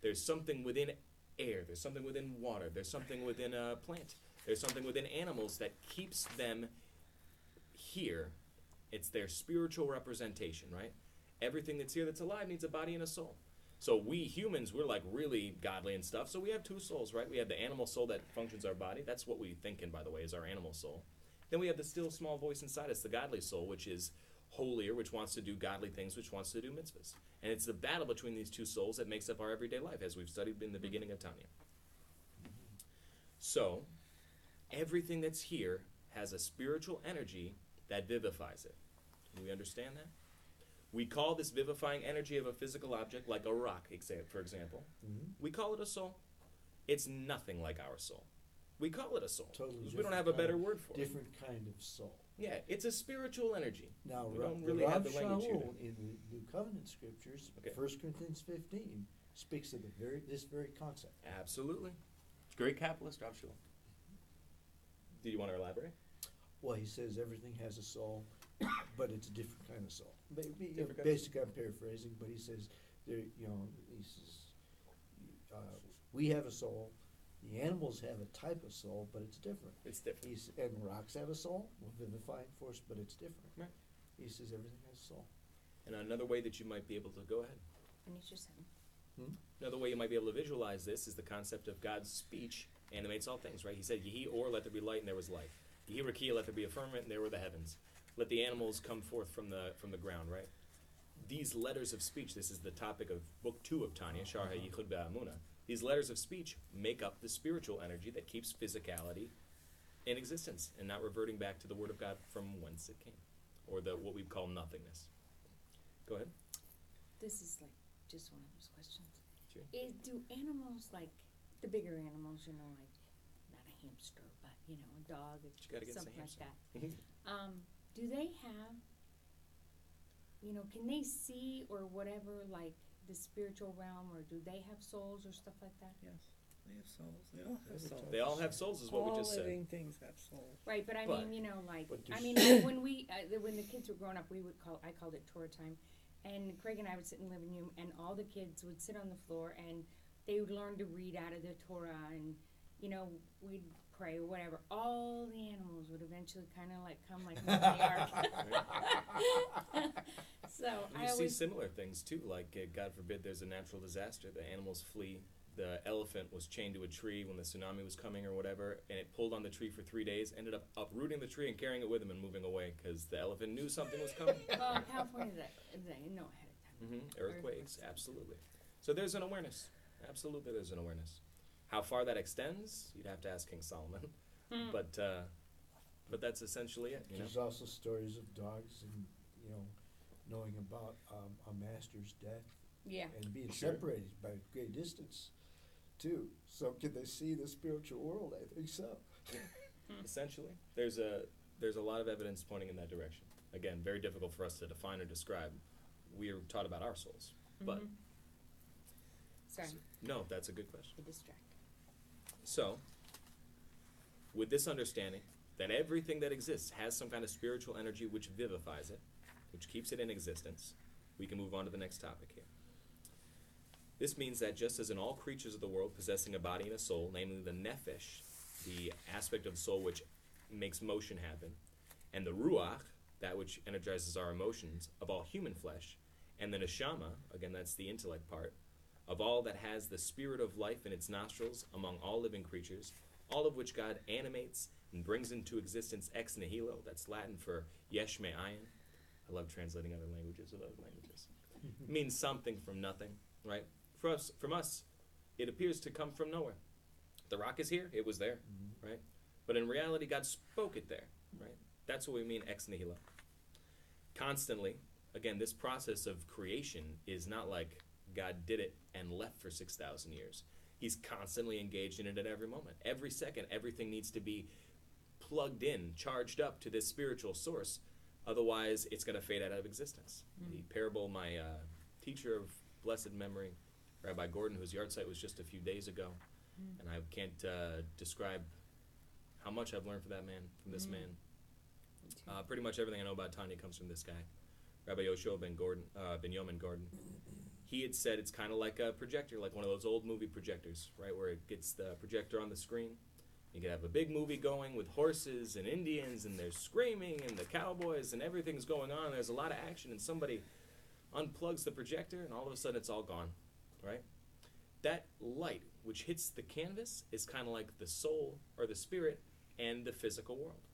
There's something within air, there's something within water, there's something within a plant, there's something within animals that keeps them here It's their spiritual representation, right? Everything that's here that's alive needs a body and a soul. So we humans, we're like really godly and stuff. So we have two souls, right? We have the animal soul that functions our body. That's what we think in, by the way, is our animal soul. Then we have the still small voice inside us, the godly soul, which is holier, which wants to do godly things, which wants to do mitzvahs. And it's the battle between these two souls that makes up our everyday life, as we've studied in the beginning of Tanya. So everything that's here has a spiritual energy that vivifies it. Can we understand that? We call this vivifying energy of a physical object, like a rock, for example, we call it a soul. It's nothing like our soul. We call it a soul. Totally We don't have a better word for it. Different kind of soul. Yeah, it's a spiritual energy. Now, We Rav don't really have the language here. Shaul in the New Covenant Scriptures, Okay. 1 Corinthians 15, speaks of this very concept. Absolutely. Great capitalist, Rav Shaul. Do you want to elaborate? Well, he says everything has a soul, but it's a different kind of soul. Different kind of Basically, I'm paraphrasing, but he says, we have a soul. The animals have a type of soul, but it's different. It's different. And rocks have a soul, with vivifying force, but it's different. Right. He says everything has a soul. And another way that you might be able to go ahead. Finish your sentence. Another way you might be able to visualize this is the concept of God's speech animates all things, right? He said, Yehi or, let there be light, and there was light. Yehi Rakia, let there be a firmament, and there were the heavens. Let the animals come forth from the ground, right? These letters of speech, this is the topic of Book 2 of Tanya, Shar HaYichud Ba'amuna. These letters of speech make up the spiritual energy that keeps physicality in existence and not reverting back to the Word of God from whence it came, or what we call nothingness. Go ahead. This is like just one of those questions. Sure. Do animals, like the bigger animals, like not a hamster, but a dog, You gotta get something like hamster. that. Do they have, can they see or whatever, like the spiritual realm, or do they have souls or stuff like that? Yes, they have souls. They all have souls. They all have souls, is what All we just said. living things have souls. Right, but I But- mean, but I there's- mean, like when the kids were growing up, I called it Torah time, and Craig and I would sit in the living room, and all the kids would sit on the floor, and they would learn to read out of the Torah, and we'd pray or whatever. All the animals would eventually kind of like come like Noah the ark. So And I you see always similar things too, like God forbid there's a natural disaster, the animals flee. The elephant was chained to a tree when the tsunami was coming or whatever, and it pulled on the tree for 3 days, ended up uprooting the tree and carrying it with him and moving away because the elephant knew something was coming. well, in California they know ahead of time. Earthquakes, absolutely. So there's an awareness. Absolutely, there's an awareness. How far that extends, you'd have to ask King Solomon. But that's essentially it. There's also stories of dogs and knowing about a master's death Yeah. and being Sure. separated by a great distance too. So can they see the spiritual world? I think so. Essentially, there's a lot of evidence pointing in that direction. Again, very difficult for us to define or describe. We are taught about our souls, but Sorry, no, that's a good question. I distract. So, with this understanding that everything that exists has some kind of spiritual energy which vivifies it, which keeps it in existence, we can move on to the next topic here. This means that just as in all creatures of the world possessing a body and a soul, namely the nephesh, the aspect of the soul which makes motion happen, and the ruach, that which energizes our emotions, of all human flesh, and the neshama, again that's the intellect part, of all that has the spirit of life in its nostrils among all living creatures, all of which God animates and brings into existence ex nihilo, that's Latin for yesh me'ayin. I love translating other languages with other languages. It means something from nothing, right? From us, it appears to come from nowhere. The rock is here, it was there, right? But in reality, God spoke it there, right? That's what we mean ex nihilo. Constantly, again, this process of creation is not like God did it and left for 6,000 years. He's constantly engaged in it at every moment. Every second, everything needs to be plugged in, charged up to this spiritual source. Otherwise, it's going to fade out of existence. The parable, my teacher of blessed memory, Rabbi Gordon, whose yard site was just a few days ago, and I can't describe how much I've learned from that man, from this man. Pretty much everything I know about Tanya comes from this guy, Rabbi Yoshua ben Yomen Gordon. He had said it's kind of like a projector, like one of those old movie projectors, right, where it gets the projector on the screen. You could have a big movie going with horses and Indians, and there's screaming, and the cowboys, and everything's going on. There's a lot of action, and somebody unplugs the projector, and all of a sudden it's all gone, right? That light, which hits the canvas, is kind of like the soul or the spirit and the physical world.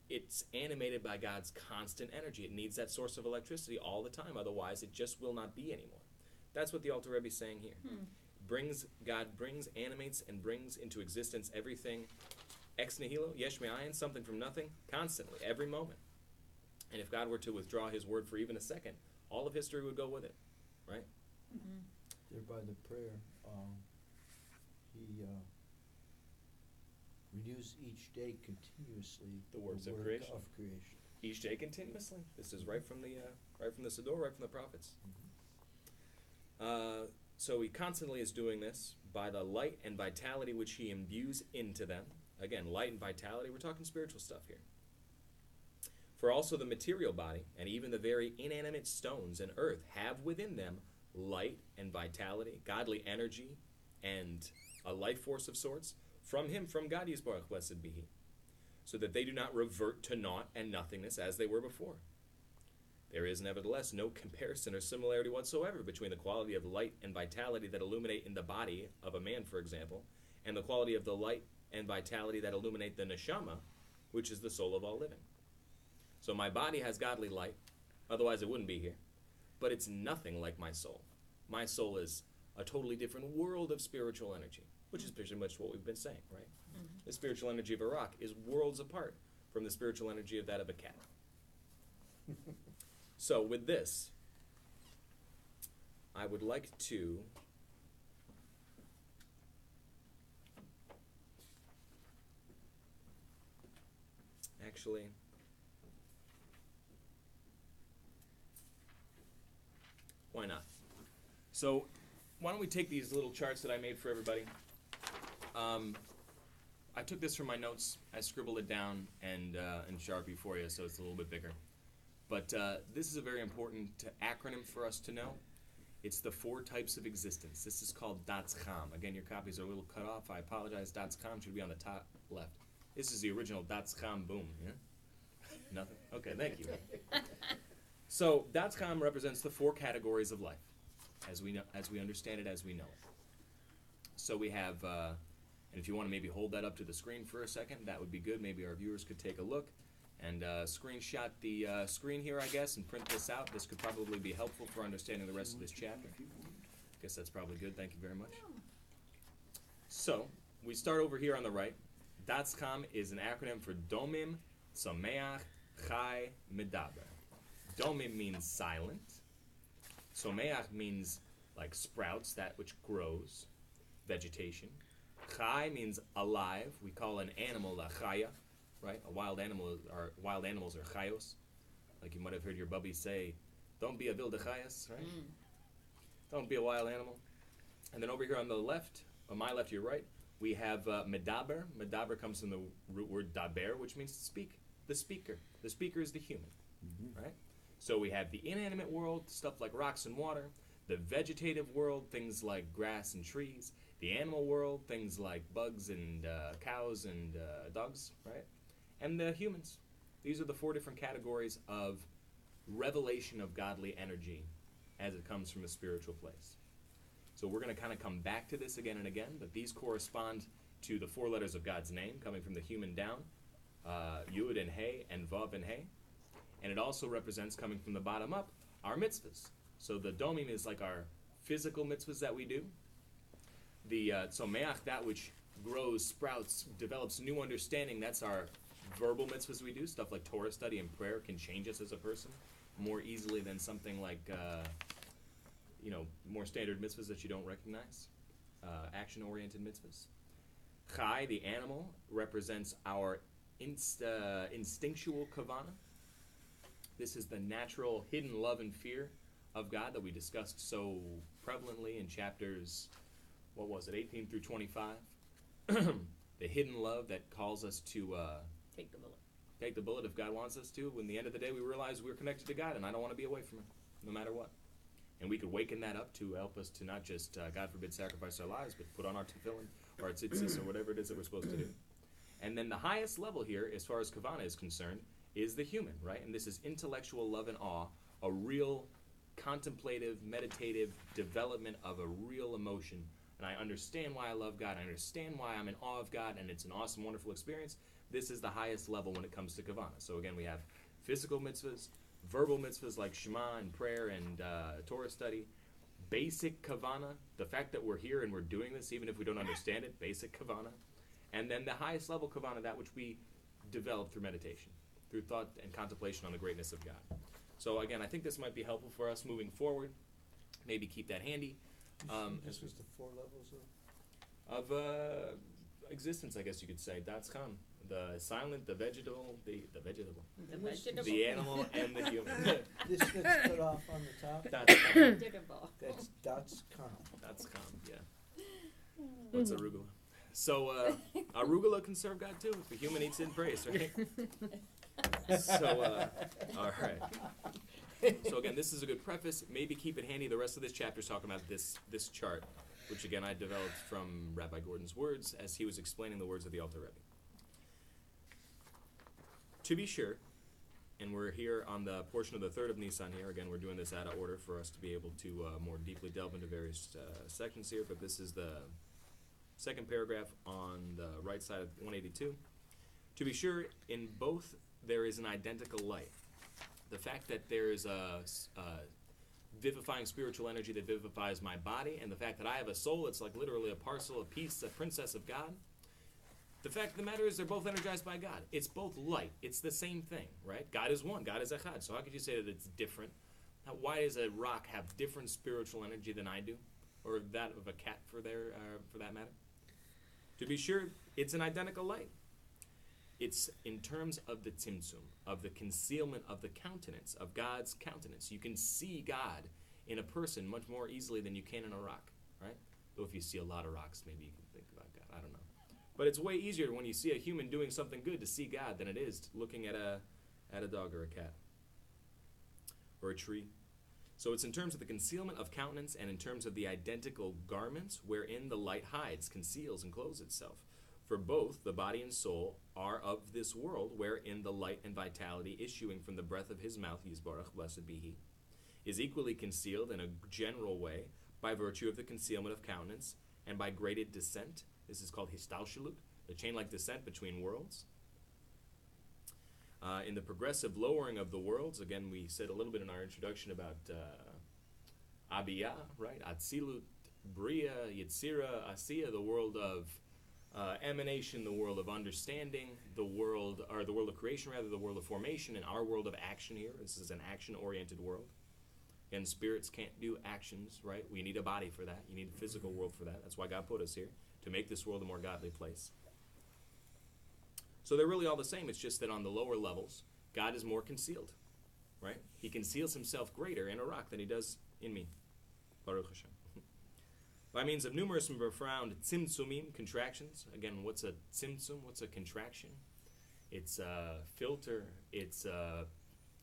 It's animated by God's constant energy. It needs that source of electricity all the time, otherwise it just will not be anymore. That's what the Alter Rebbe is saying here. God brings, animates, and brings into existence everything ex nihilo, yesh me'ayin, something from nothing, constantly, every moment. And if God were to withdraw his word for even a second, all of history would go with it, right? There by the prayer, he renews each day continuously The works of work creation. of creation. Each day continuously. This is right from the Siddur, right from the prophets. So he constantly is doing this by the light and vitality which he imbues into them. Again, light and vitality, we're talking spiritual stuff here. For also the material body, and even the very inanimate stones and earth, have within them light and vitality, godly energy, and a life force of sorts, from him, from God Yisbarach, blessed be he, so that they do not revert to naught and nothingness as they were before. There is nevertheless no comparison or similarity whatsoever between the quality of light and vitality that illuminate in the body of a man, for example, and the quality of the light and vitality that illuminate the neshama, which is the soul of all living. So my body has godly light, otherwise it wouldn't be here, but it's nothing like my soul. My soul is a totally different world of spiritual energy, which is pretty much what we've been saying, right? The spiritual energy of a rock is worlds apart from the spiritual energy of that of a cat. So with this, I would like to actually why not? So why don't we take these little charts that I made for everybody. I took this from my notes. I scribbled it down and in Sharpie for you, so it's a little bit bigger. But this is a very important acronym for us to know. It's the 4 types of existence. This is called Datz Cham. Again, your copies are a little cut off. I apologize. Datz Cham should be on the top left. This is the original Datz Cham boom. Yeah? Nothing? Okay, thank you. So Datz Cham represents the 4 categories of life, as we understand it, as we know it. So we have, and if you want to maybe hold that up to the screen for a second, that would be good. Maybe our viewers could take a look and screenshot the screen here, I guess, and print this out. This could probably be helpful for understanding the rest of this chapter. I guess that's probably good. Thank you very much. So we start over here on the right. Datz Cham is an acronym for Domim, Someach, Chai, Medaber. Domim means silent. Someach means like sprouts, that which grows, vegetation. Chai means alive. We call an animal a chaya, right? Wild animals are chayos. Like you might have heard your bubby say, don't be a wilde chayas, right? Don't be a wild animal. And then over here on the left, on my left, your right, we have medaber. Medaber comes from the root word daber, which means to speak. The speaker. The speaker is the human, right? So we have the inanimate world, stuff like rocks and water. The vegetative world, things like grass and trees. The animal world, things like bugs and cows and dogs, right? And the humans. These are the 4 different categories of revelation of godly energy as it comes from a spiritual place. So we're going to kind of come back to this again and again, but these correspond to the 4 letters of God's name, coming from the human down, Yud and Hey and Vav and Hey. And it also represents, coming from the bottom up, our mitzvahs. So the domim is like our physical mitzvahs that we do. The tzomeach, that which grows, sprouts, develops new understanding, that's our verbal mitzvahs we do. Stuff like Torah study and prayer can change us as a person more easily than something like, more standard mitzvahs that you don't recognize. Action-oriented mitzvahs. Chai, the animal, represents our instinctual kavana. This is the natural hidden love and fear of God that we discussed so prevalently in chapters, 18 through 25. The hidden love that calls us to Take the bullet. take the bullet if God wants us to. When the end of the day we realize we're connected to God and I don't want to be away from Him, no matter what. And we could waken that up to help us to not just, God forbid, sacrifice our lives, but put on our tefillin or our tzitzis or whatever it is that we're supposed to do. And then the highest level here, as far as kavana is concerned, is the human, right? And this is intellectual love and awe, a real contemplative, meditative development of a real emotion. And I understand why I love God. I understand why I'm in awe of God, and it's an awesome, wonderful experience. This is the highest level when it comes to kavana. So again, we have physical mitzvahs, verbal mitzvahs like Shema and prayer and Torah study, basic kavana, the fact that we're here and we're doing this, even if we don't understand it, basic kavana. And then the highest level kavana, that which we develop through meditation, through thought and contemplation on the greatness of God. So again, I think this might be helpful for us moving forward. Maybe keep that handy. This was the 4 levels Of existence, I guess you could say. That's come. The silent, the vegetable, the vegetable, the animal, and the human. This gets cut off on the top. That's calm. That's calm. That's calm, yeah. What's arugula? So arugula can serve God too. If the human eats it in praise, right? So, all right. So again, this is a good preface. Maybe keep it handy. The rest of this chapter is talking about this chart, which again I developed from Rabbi Gordon's words as he was explaining the words of the Alter Rebbe. To be sure, and we're here on the portion of the 3rd of Nisan here. Again, we're doing this out of order for us to be able to more deeply delve into various sections here, but this is the second paragraph on the right side of 182. To be sure, in both there is an identical light. The fact that there is a vivifying spiritual energy that vivifies my body, and the fact that I have a soul, it's like literally a parcel, a piece, a princess of God. The fact of the matter is they're both energized by God. It's both light. It's the same thing, right? God is one. God is echad. So how could you say that it's different? Why does a rock have different spiritual energy than I do? Or that of a cat for that matter? To be sure, it's an identical light. It's in terms of the tzimtzum, of the concealment of the countenance, of God's countenance. You can see God in a person much more easily than you can in a rock, right? Though if you see a lot of rocks, maybe you can think about God. I don't know. But it's way easier when you see a human doing something good to see God than it is looking at a dog or a cat or a tree. So it's in terms of the concealment of countenance and in terms of the identical garments wherein the light hides, conceals, and clothes itself. For both, the body and soul, are of this world, wherein the light and vitality issuing from the breath of his mouth, Yisbarach, blessed be he, is equally concealed in a general way by virtue of the concealment of countenance and by graded descent. This is called histalshalut, the chain-like descent between worlds. In the progressive lowering of the worlds, again, we said a little bit in our introduction about Abiyah, right? Atzilut, Bria, Yetzira, Asiya, the world of emanation, the world of understanding, the world of creation, rather, the world of formation, and our world of action here. This is an action-oriented world. And spirits can't do actions, right? We need a body for that. You need a physical world for that. That's why God put us here, to make this world a more godly place. So they're really all the same. It's just that on the lower levels, God is more concealed, right? He conceals himself greater in a rock than he does in me. Baruch Hashem. By means of numerous and profound tzimtzumim, contractions. Again, what's a tzimtzum? What's a contraction? It's a filter. It's a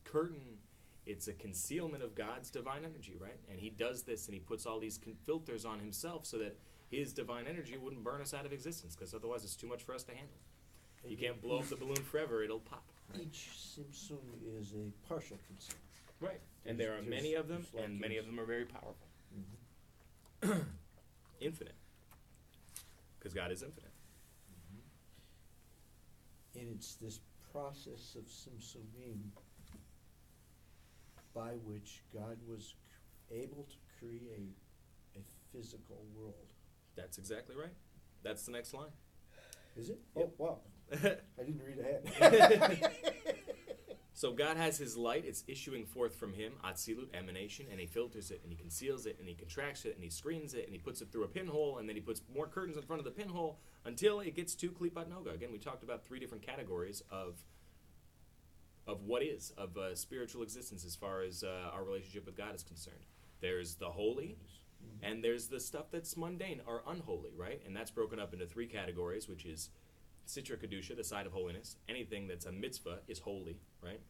curtain. It's a concealment of God's divine energy, right? And he does this and he puts all these filters on himself so that his divine energy wouldn't burn us out of existence, because otherwise it's too much for us to handle. You can't blow up the balloon forever, it'll pop. Right? Each tzimtzum is a partial concealment. Right. And there are many of them, and many of them are very powerful. Mm-hmm. Infinite. Because God is infinite. Mm-hmm. And it's this process of tzimtzumim by which God was able to create a physical world. That's exactly right. That's the next line. Is it? Yep. Oh, wow. I didn't read ahead. So God has his light. It's issuing forth from him, atzilut, emanation, and he filters it, and he conceals it, and he contracts it, and he screens it, and he puts it through a pinhole, and then he puts more curtains in front of the pinhole until it gets to klipat noga. Again, we talked about 3 different categories of what is, of spiritual existence as far as our relationship with God is concerned. There's the holy, and there's the stuff that's mundane or unholy, right? And that's broken up into 3 categories, which is Sitra Kedusha, the side of holiness. Anything that's a mitzvah is holy, right?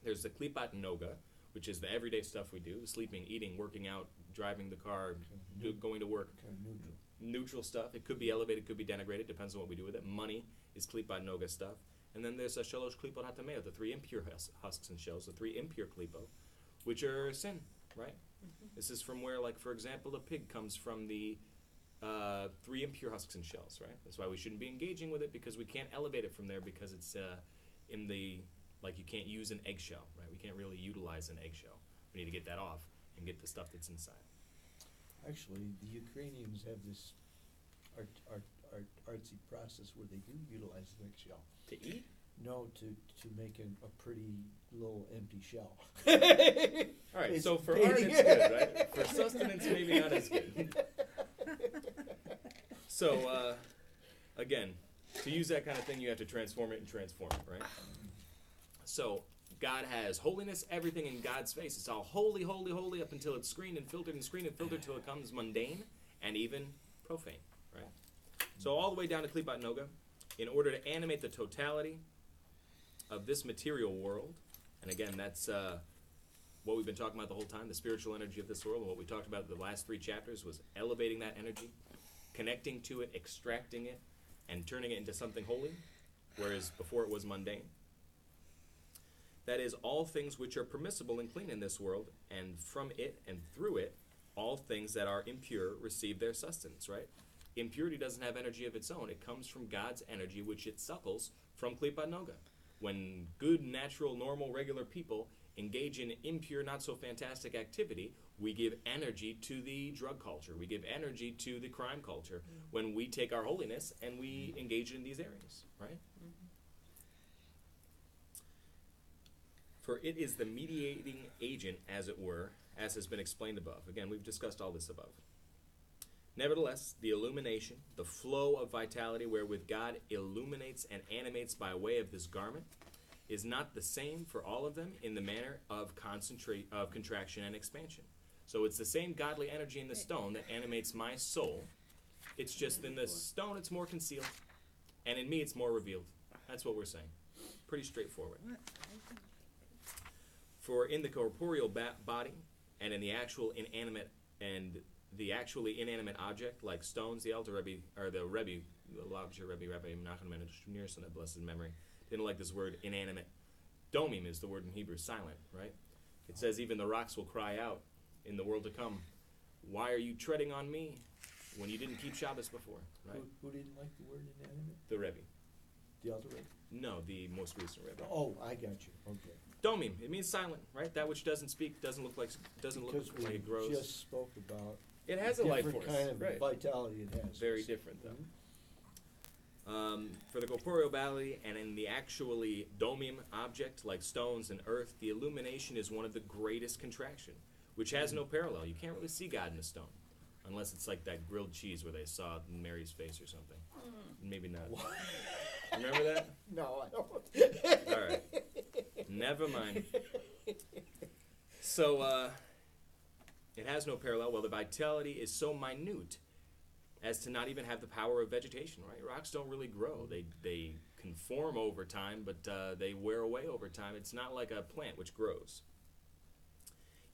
There's the Klipat Noga, which is the everyday stuff we do, sleeping, eating, working out, driving the car, going to work. Kind of neutral stuff. It could be elevated, could be denigrated, depends on what we do with it. Money is klipot noga stuff. And then there's a shalosh klipot hatameo, the 3 impure husks and shells, the 3 impure klipot, which are sin, right? This is from where, like, for example, a pig comes from the 3 impure husks and shells, right? That's why we shouldn't be engaging with it, because we can't elevate it from there, because it's in the, like, you can't use an eggshell, right? We can't really utilize an eggshell. We need to get that off and get the stuff that's inside. Actually, the Ukrainians have this artsy process where they do utilize the eggshell. To eat? No, to make a pretty little empty shell. All right, It's so for painting. art it's good, right? For sustenance, maybe not as good. So, again, to use that kind of thing, you have to transform it, right? So, God has holiness, everything in God's face. It's all holy, holy, holy, up until it's screened and filtered till it comes mundane and even profane, right? So all the way down to Klipat Noga, in order to animate the totality of this material world, and again, that's what we've been talking about the whole time, the spiritual energy of this world, and what we talked about in the last 3 chapters was elevating that energy, connecting to it, extracting it, and turning it into something holy, whereas before it was mundane. That is, all things which are permissible and clean in this world, and from it and through it, all things that are impure receive their sustenance, right? Impurity doesn't have energy of its own. It comes from God's energy, which it suckles from Klipat Noga. When good, natural, normal, regular people engage in impure, not-so-fantastic activity, we give energy to the drug culture. We give energy to the crime culture when we take our holiness and we engage in these areas, right? For it is the mediating agent, as it were, as has been explained above. Again, we've discussed all this above. Nevertheless, the illumination, the flow of vitality wherewith God illuminates and animates by way of this garment, is not the same for all of them in the manner of contraction and expansion. So it's the same godly energy in the stone that animates my soul. It's just in the stone it's more concealed, and in me it's more revealed. That's what we're saying. Pretty straightforward. For in the corporeal body and in the actual inanimate and the actually inanimate object, like stones, the Alter Rebbe, or the Rebbe, the Alter Rebbe, Rabbi Menachem and Schneur, son of blessed memory, didn't like this word inanimate. Domim is the word in Hebrew, silent, right? It says even the rocks will cry out in the world to come, why are you treading on me when you didn't keep Shabbos before, right? Who didn't like the word inanimate? The Rebbe. The Alter Rebbe? No, the most recent Rebbe. Oh, I got you. Okay. Domim, it means silent, right? That which doesn't speak, doesn't look like it grows. We just spoke about It has a life force. different kind of right. vitality it has. Very different, though. For the corporeal body and in the actually domim object, like stones and earth, the illumination is one of the greatest contraction, which has no parallel. You can't really see God in a stone, unless it's like that grilled cheese where they saw Mary's face or something. Maybe not. Remember that? No, I don't. All right. Never mind. So, it has no parallel. Well, the vitality is so minute as to not even have the power of vegetation, right? Rocks don't really grow. They conform over time, but they wear away over time. It's not like a plant which grows.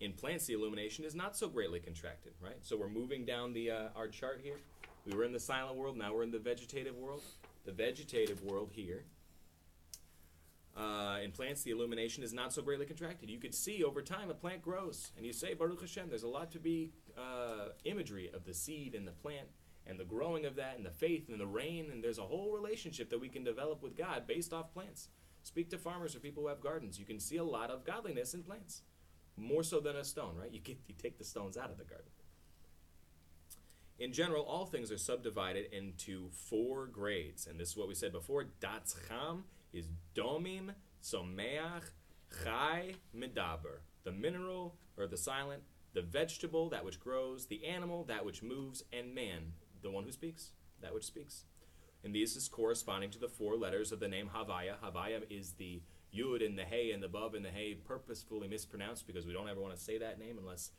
In plants, the illumination is not so greatly contracted, right? So we're moving down the our chart here. We were in the silent world. Now we're in the vegetative world. The vegetative world here. In plants, the illumination is not so greatly contracted. You could see over time a plant grows, and you say, Baruch Hashem, there's a lot to be imagery of the seed and the plant and the growing of that and the faith and the rain, and there's a whole relationship that we can develop with God based off plants. Speak to farmers or people who have gardens. You can see a lot of godliness in plants, more so than a stone, right? You take the stones out of the garden. In general, all things are subdivided into 4 grades, and this is what we said before. Datz Cham is domim, someach, chai, medaber. The mineral, or the silent, the vegetable, that which grows, the animal, that which moves, and man, the one who speaks, that which speaks. And these is corresponding to the 4 letters of the name Havaya. Havaya is the Yud and the Hey and the Vav and the Hey purposefully mispronounced because we don't ever want to say that name unless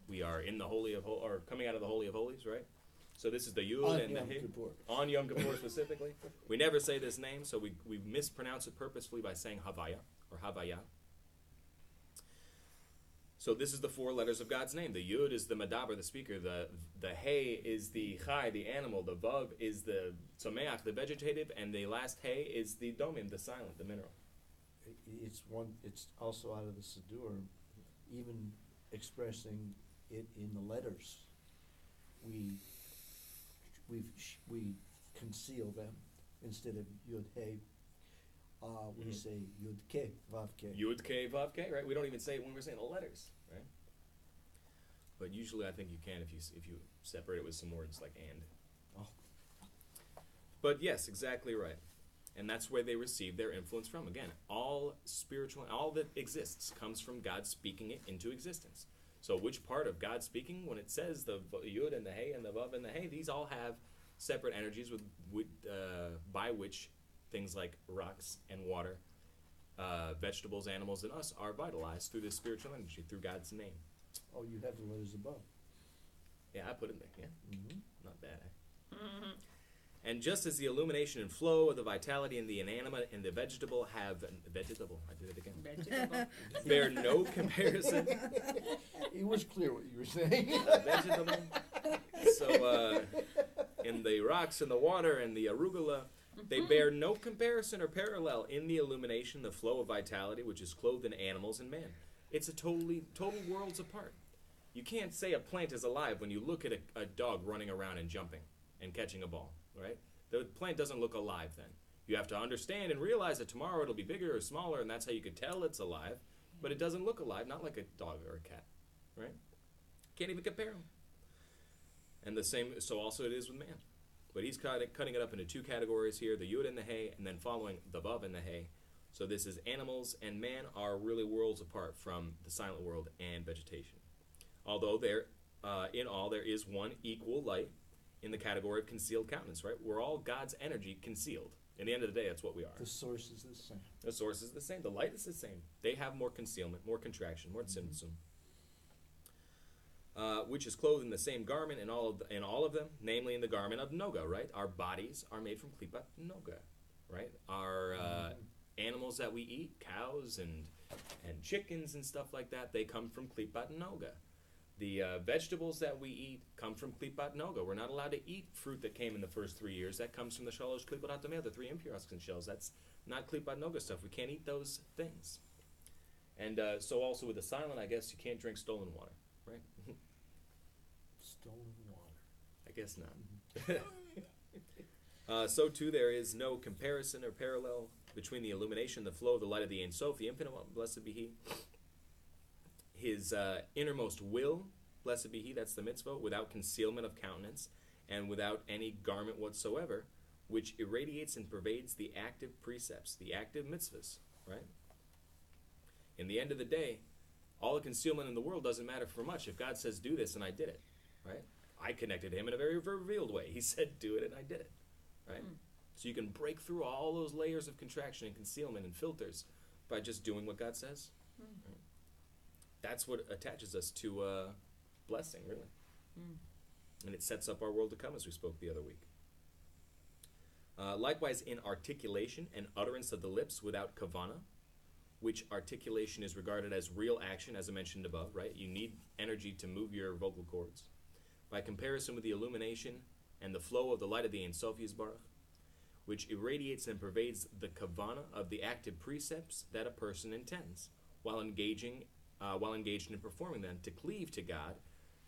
we are in the Holy of or coming out of the Holy of Holies, right? So this is the Yud and the Hey. On Yom Kippur specifically. We never say this name, so we mispronounce it purposefully by saying Havaya or Havaya. So this is the 4 letters of God's name. The Yud is the Medaber, the speaker. The Hey is the Chai, the animal. The Vav is the Tzomeach, the vegetative. And the last Hey is the Domim, the silent, the mineral. It's also out of the Siddur, even expressing it in the letters. We conceal them instead of Yud Hey. We say Yud Ke Vav Ke. Yud Ke Vav Ke, right? We don't even say it when we're saying the letters, right? But usually I think you can if you separate it with some words like and. Oh. But yes, exactly right. And that's where they receive their influence from. Again, all spiritual, all that exists comes from God speaking it into existence. So which part of God speaking, when it says the Yud and the Hey and the Vav and the Hey, these all have separate energies by which things like rocks and water, vegetables, animals, and us are vitalized through this spiritual energy, through God's name. Oh, you have the letters above. Yeah, I put it there, yeah. Mm-hmm. Not bad, eh? And just as the illumination and flow of the vitality in the inanimate and the vegetable have... Vegetable, I did it again. Vegetable. Bear no comparison. It was clear what you were saying. Vegetable. So, in the rocks and the water and the arugula, they bear no comparison or parallel in the illumination, the flow of vitality, which is clothed in animals and man. It's a total worlds apart. You can't say a plant is alive when you look at a dog running around and jumping and catching a ball, right? The plant doesn't look alive then. You have to understand and realize that tomorrow it'll be bigger or smaller, and that's how you could tell it's alive. But it doesn't look alive, not like a dog or a cat, right? Can't even compare them. And the same, so also it is with man. But he's cutting it up into 2 categories here, the Yud and the Hey, and then following the Vav and the Hey. So this is animals and man are really worlds apart from the silent world and vegetation. Although in all there is one equal light in the category of concealed countenance, right? We're all God's energy concealed. In the end of the day, that's what we are. The source is the same. The source is the same. The light is the same. They have more concealment, more contraction, more tzimtzum. Which is clothed in the same garment in all of them, namely in the garment of Noga, right? Our bodies are made from Klipat Noga, right? Our animals that we eat, cows and chickens and stuff like that, they come from Klipat Noga. The vegetables that we eat come from Klipat Noga. We're not allowed to eat fruit that came in the first 3 years. That comes from the Shalosh Klipat HaTameh, the 3 impure husks and shells. That's not Klipat Noga stuff. We can't eat those things. And so also with the silent, I guess you can't drink stolen water, right? Stolen water. I guess not. So too, there is no comparison or parallel between the illumination, the flow of the light of the Ein Sof, the infinite one, blessed be He. His innermost will, blessed be He, that's the mitzvah, without concealment of countenance and without any garment whatsoever, which irradiates and pervades the active precepts, the active mitzvahs, right? In the end of the day, all the concealment in the world doesn't matter for much. If God says do this and I did it, right? I connected to Him in a very revealed way. He said do it and I did it, right? So you can break through all those layers of contraction and concealment and filters by just doing what God says. Right? That's what attaches us to blessing, really. And it sets up our world to come, as we spoke the other week. Likewise, in articulation and utterance of the lips without kavana, which articulation is regarded as real action, as I mentioned above, right? You need energy to move your vocal cords. By comparison with the illumination and the flow of the light of the Ein Sof Yisbarach, which irradiates and pervades the kavana of the active precepts that a person intends, while engaged in performing them, to cleave to God,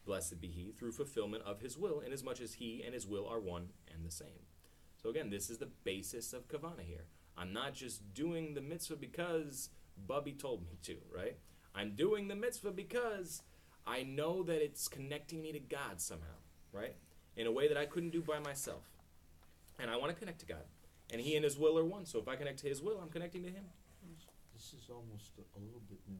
blessed be He, through fulfillment of His will, inasmuch as He and His will are one and the same. So again, this is the basis of kavana here. I'm not just doing the mitzvah because Bubby told me to, right? I'm doing the mitzvah because I know that it's connecting me to God somehow, right? In a way that I couldn't do by myself. And I want to connect to God. And He and His will are one. So if I connect to His will, I'm connecting to Him. This is almost a little bit new.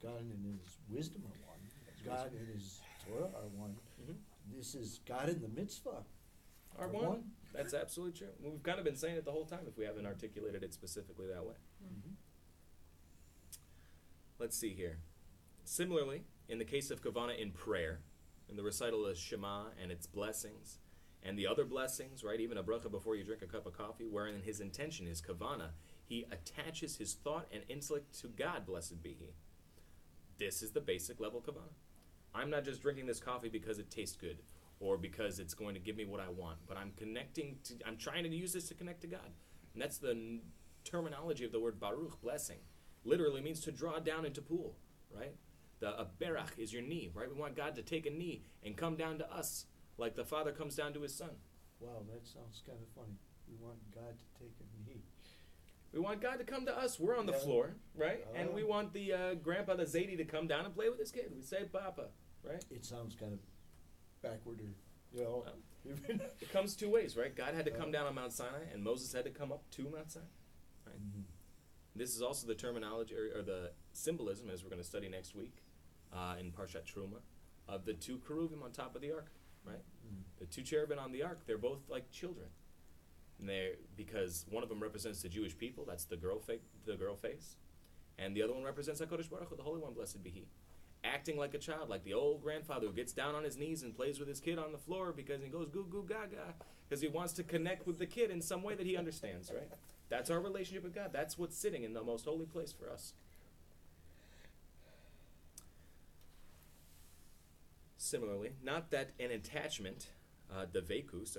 God and His wisdom are one. God and His Torah are one. This is God and the mitzvah Are one. That's absolutely true. Well, we've kind of been saying it the whole time if we haven't articulated it specifically that way. Let's see here. Similarly, in the case of kavana in prayer, in the recital of Shema and its blessings, and the other blessings, right, even a bracha before you drink a cup of coffee, wherein his intention is kavana, he attaches his thought and intellect to God, blessed be He. This is the basic level kavanah. I'm not just drinking this coffee because it tastes good or because it's going to give me what I want, but I'm trying to use this to connect to God. And that's the terminology of the word baruch, blessing. Literally means to draw down into pool, right? A berach is your knee, right? We want God to take a knee and come down to us like the Father comes down to his Son. Wow, that sounds kind of funny. We want God to take a knee. We want God to come to us. We're on the floor, right? And we want the grandpa, the Zadie, to come down and play with his kid. We say, Papa, right? It sounds kind of backward, or, you know. It comes two ways, right? God had to come down on Mount Sinai, and Moses had to come up to Mount Sinai. Right? Mm-hmm. This is also the terminology, or the symbolism, as we're going to study next week in Parshat Truma, of the two cherubim on top of the ark, right? Mm-hmm. The two cherubim on the ark, they're both like children. And because one of them represents the Jewish people, that's the girl face, and the other one represents HaKadosh Baruch Hu, the Holy One, blessed be He, acting like a child, like the old grandfather who gets down on his knees and plays with his kid on the floor because he goes goo goo gaga, because he wants to connect with the kid in some way that he understands, right? That's our relationship with God. That's what's sitting in the most holy place for us. Similarly, not that an attachment, devekus,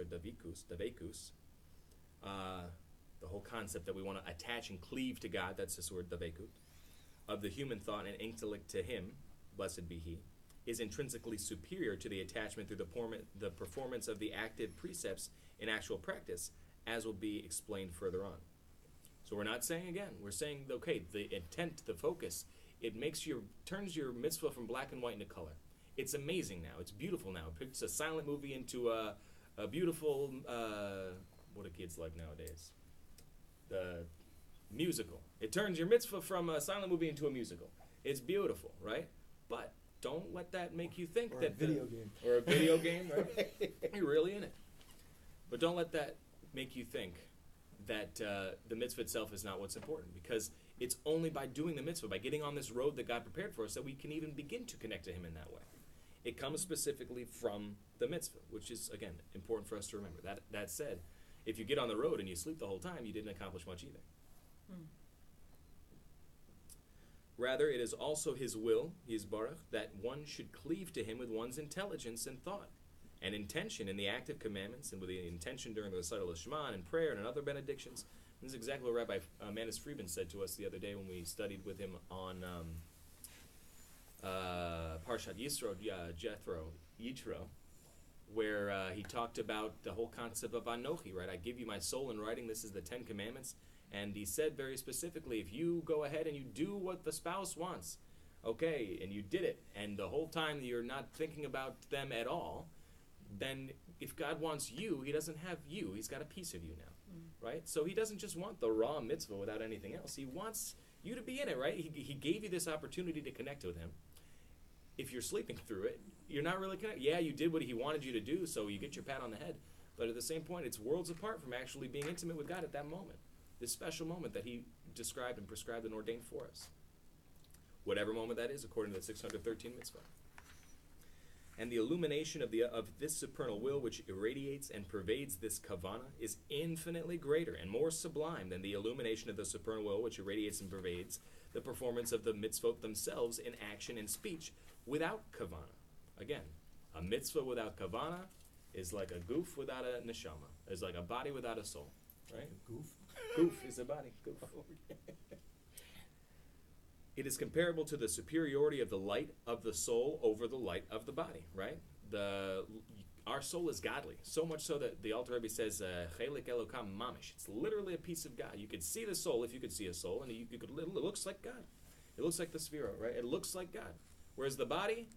the whole concept that we want to attach and cleave to God, that's this word devekut, of the human thought and intellect to Him, blessed be He, is intrinsically superior to the attachment through the performance of the active precepts in actual practice, as will be explained further on. So we're not saying again, we're saying, okay, the intent, the focus, it turns your mitzvah from black and white into color. It's amazing now. It's beautiful now. It puts a silent movie into a beautiful, what do kids like nowadays? The musical. It turns your mitzvah from a silent movie into a musical. It's beautiful, right? But don't let that make you think that a video game. Or a video game, right? You're really in it. But don't let that make you think that the mitzvah itself is not what's important, because it's only by doing the mitzvah, by getting on this road that God prepared for us, that we can even begin to connect to Him in that way. It comes specifically from the mitzvah, which is, again, important for us to remember. That said, if you get on the road and you sleep the whole time, you didn't accomplish much either. Rather, it is also His will, His baruch, that one should cleave to Him with one's intelligence and thought, and intention in the active commandments, and with the intention during the recital of Shema and prayer and other benedictions. This is exactly what Rabbi Manis Friedman said to us the other day when we studied with him on Parshat Yitro, where he talked about the whole concept of Anochi, right? I give you my soul in writing. This is the 10 Commandments. And he said very specifically, if you go ahead and you do what the spouse wants, okay, and you did it, and the whole time you're not thinking about them at all, then if God wants you, He doesn't have you. He's got a piece of you now, right? So He doesn't just want the raw mitzvah without anything else. He wants you to be in it, right? He gave you this opportunity to connect with Him. If you're sleeping through it, you're not really connected. Yeah, you did what He wanted you to do, so you get your pat on the head. But at the same point, it's worlds apart from actually being intimate with God at that moment. This special moment that He described and prescribed and ordained for us. Whatever moment that is, according to the 613 mitzvah. And the illumination of this supernal will, which irradiates and pervades this kavana, is infinitely greater and more sublime than the illumination of the supernal will, which irradiates and pervades the performance of the mitzvot themselves in action and speech without kavana. Again, a mitzvah without kavana is like a goof without a neshama. Is like a body without a soul. Right? Like a goof? Goof is a body. Goof. It is comparable to the superiority of the light of the soul over the light of the body, right? Our soul is godly, so much so that the Alter Rebbe says, "Chelik Elokam mamish." It's literally a piece of God. You could see the soul if you could see a soul, and it looks like God. It looks like the Sphira, right? It looks like God. Whereas the body,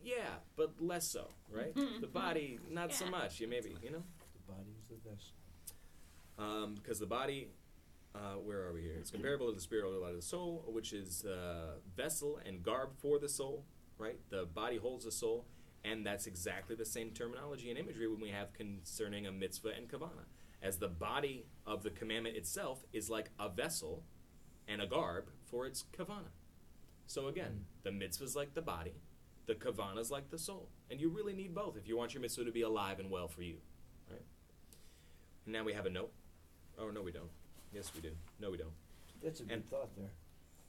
yeah, but less so, right? The body, not so much. Maybe. The body is the vessel. Because the body, where are we here? It's comparable to the spirit or the light of the soul, which is vessel and garb for the soul, right? The body holds the soul, and that's exactly the same terminology and imagery when we have concerning a mitzvah and kavana. As the body of the commandment itself is like a vessel and a garb for its kavana. So again, the mitzvah is like the body, the kavana is like the soul. And you really need both if you want your mitzvah to be alive and well for you, right? And now we have a note. Oh, no, we don't. Yes, we do. No, we don't. That's a good thought there.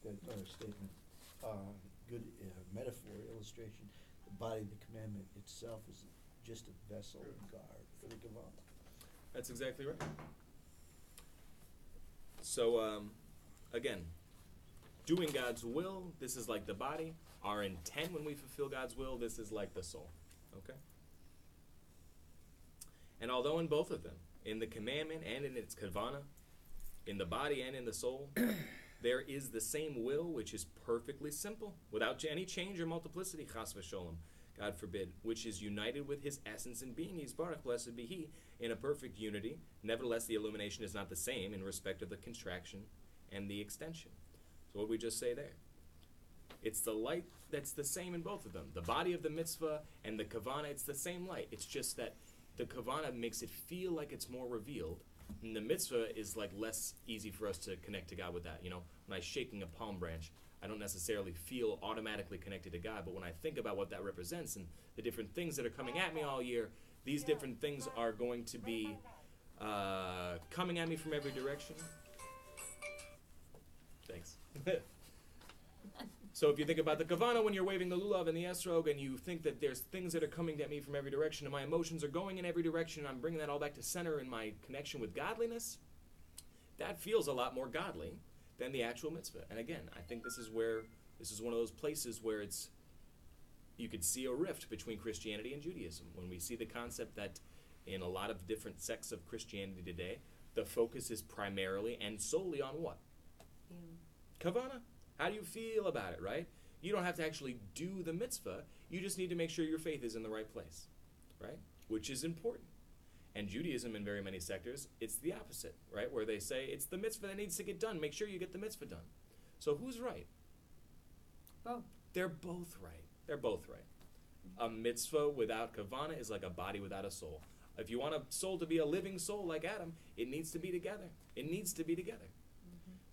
Good statement. good metaphor, illustration. The body of the commandment itself is just a vessel of guard for the Kavanah. That's exactly right. So, again, doing God's will, this is like the body. Our intent when we fulfill God's will, this is like the soul. Okay? And although in both of them, in the commandment and in its kavanah, in the body and in the soul, there is the same will, which is perfectly simple, without any change or multiplicity, chas v'sholem, God forbid, which is united with his essence and being, Yisbarach, blessed be he, in a perfect unity. Nevertheless, the illumination is not the same in respect of the contraction and the extension. So what did we just say there? It's the light that's the same in both of them. The body of the mitzvah and the kavanah, it's the same light. It's just that the kavanah makes it feel like it's more revealed, and the mitzvah is like less easy for us to connect to God with that. You know, when I'm shaking a palm branch, I don't necessarily feel automatically connected to God, but when I think about what that represents and the different things that are coming at me all year, these different things are going to be coming at me from every direction. Thanks. So if you think about the kavanah when you're waving the lulav and the esrog, and you think that there's things that are coming at me from every direction, and my emotions are going in every direction, and I'm bringing that all back to center in my connection with godliness, that feels a lot more godly than the actual mitzvah. And again, I think this is one of those places where you could see a rift between Christianity and Judaism. When we see the concept that in a lot of different sects of Christianity today, the focus is primarily and solely on what? Kavanah. How do you feel about it, right? You don't have to actually do the mitzvah. You just need to make sure your faith is in the right place, right? Which is important. And Judaism, in very many sectors, it's the opposite, right? Where they say, it's the mitzvah that needs to get done. Make sure you get the mitzvah done. So who's right? Both. They're both right. They're both right. A mitzvah without kavanah is like a body without a soul. If you want a soul to be a living soul like Adam, it needs to be together. It needs to be together.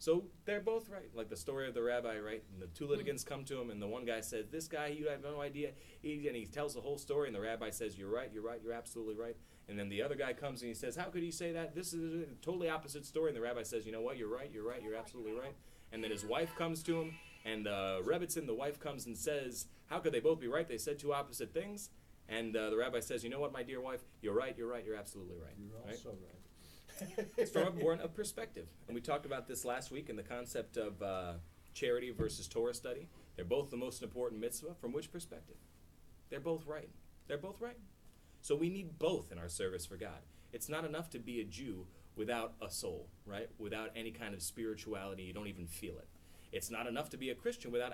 So they're both right. Like the story of the rabbi, right? And the two litigants come to him, and the one guy says, this guy, you have no idea. And he tells the whole story, and the rabbi says, you're right, you're absolutely right. And then the other guy comes and he says, how could he say that? This is a totally opposite story. And the rabbi says, you know what, you're right, you're absolutely right. And then his wife comes to him, and Rebbitzin, the wife, comes and says, how could they both be right? They said two opposite things. And the rabbi says, you know what, my dear wife, you're right, you're absolutely right. You're also right. It's from a point of perspective. And we talked about this last week in the concept of charity versus Torah study. They're both the most important mitzvah. From which perspective? They're both right. They're both right. So we need both in our service for God. It's not enough to be a Jew without a soul, right? Without any kind of spirituality. You don't even feel it. It's not enough to be a Christian without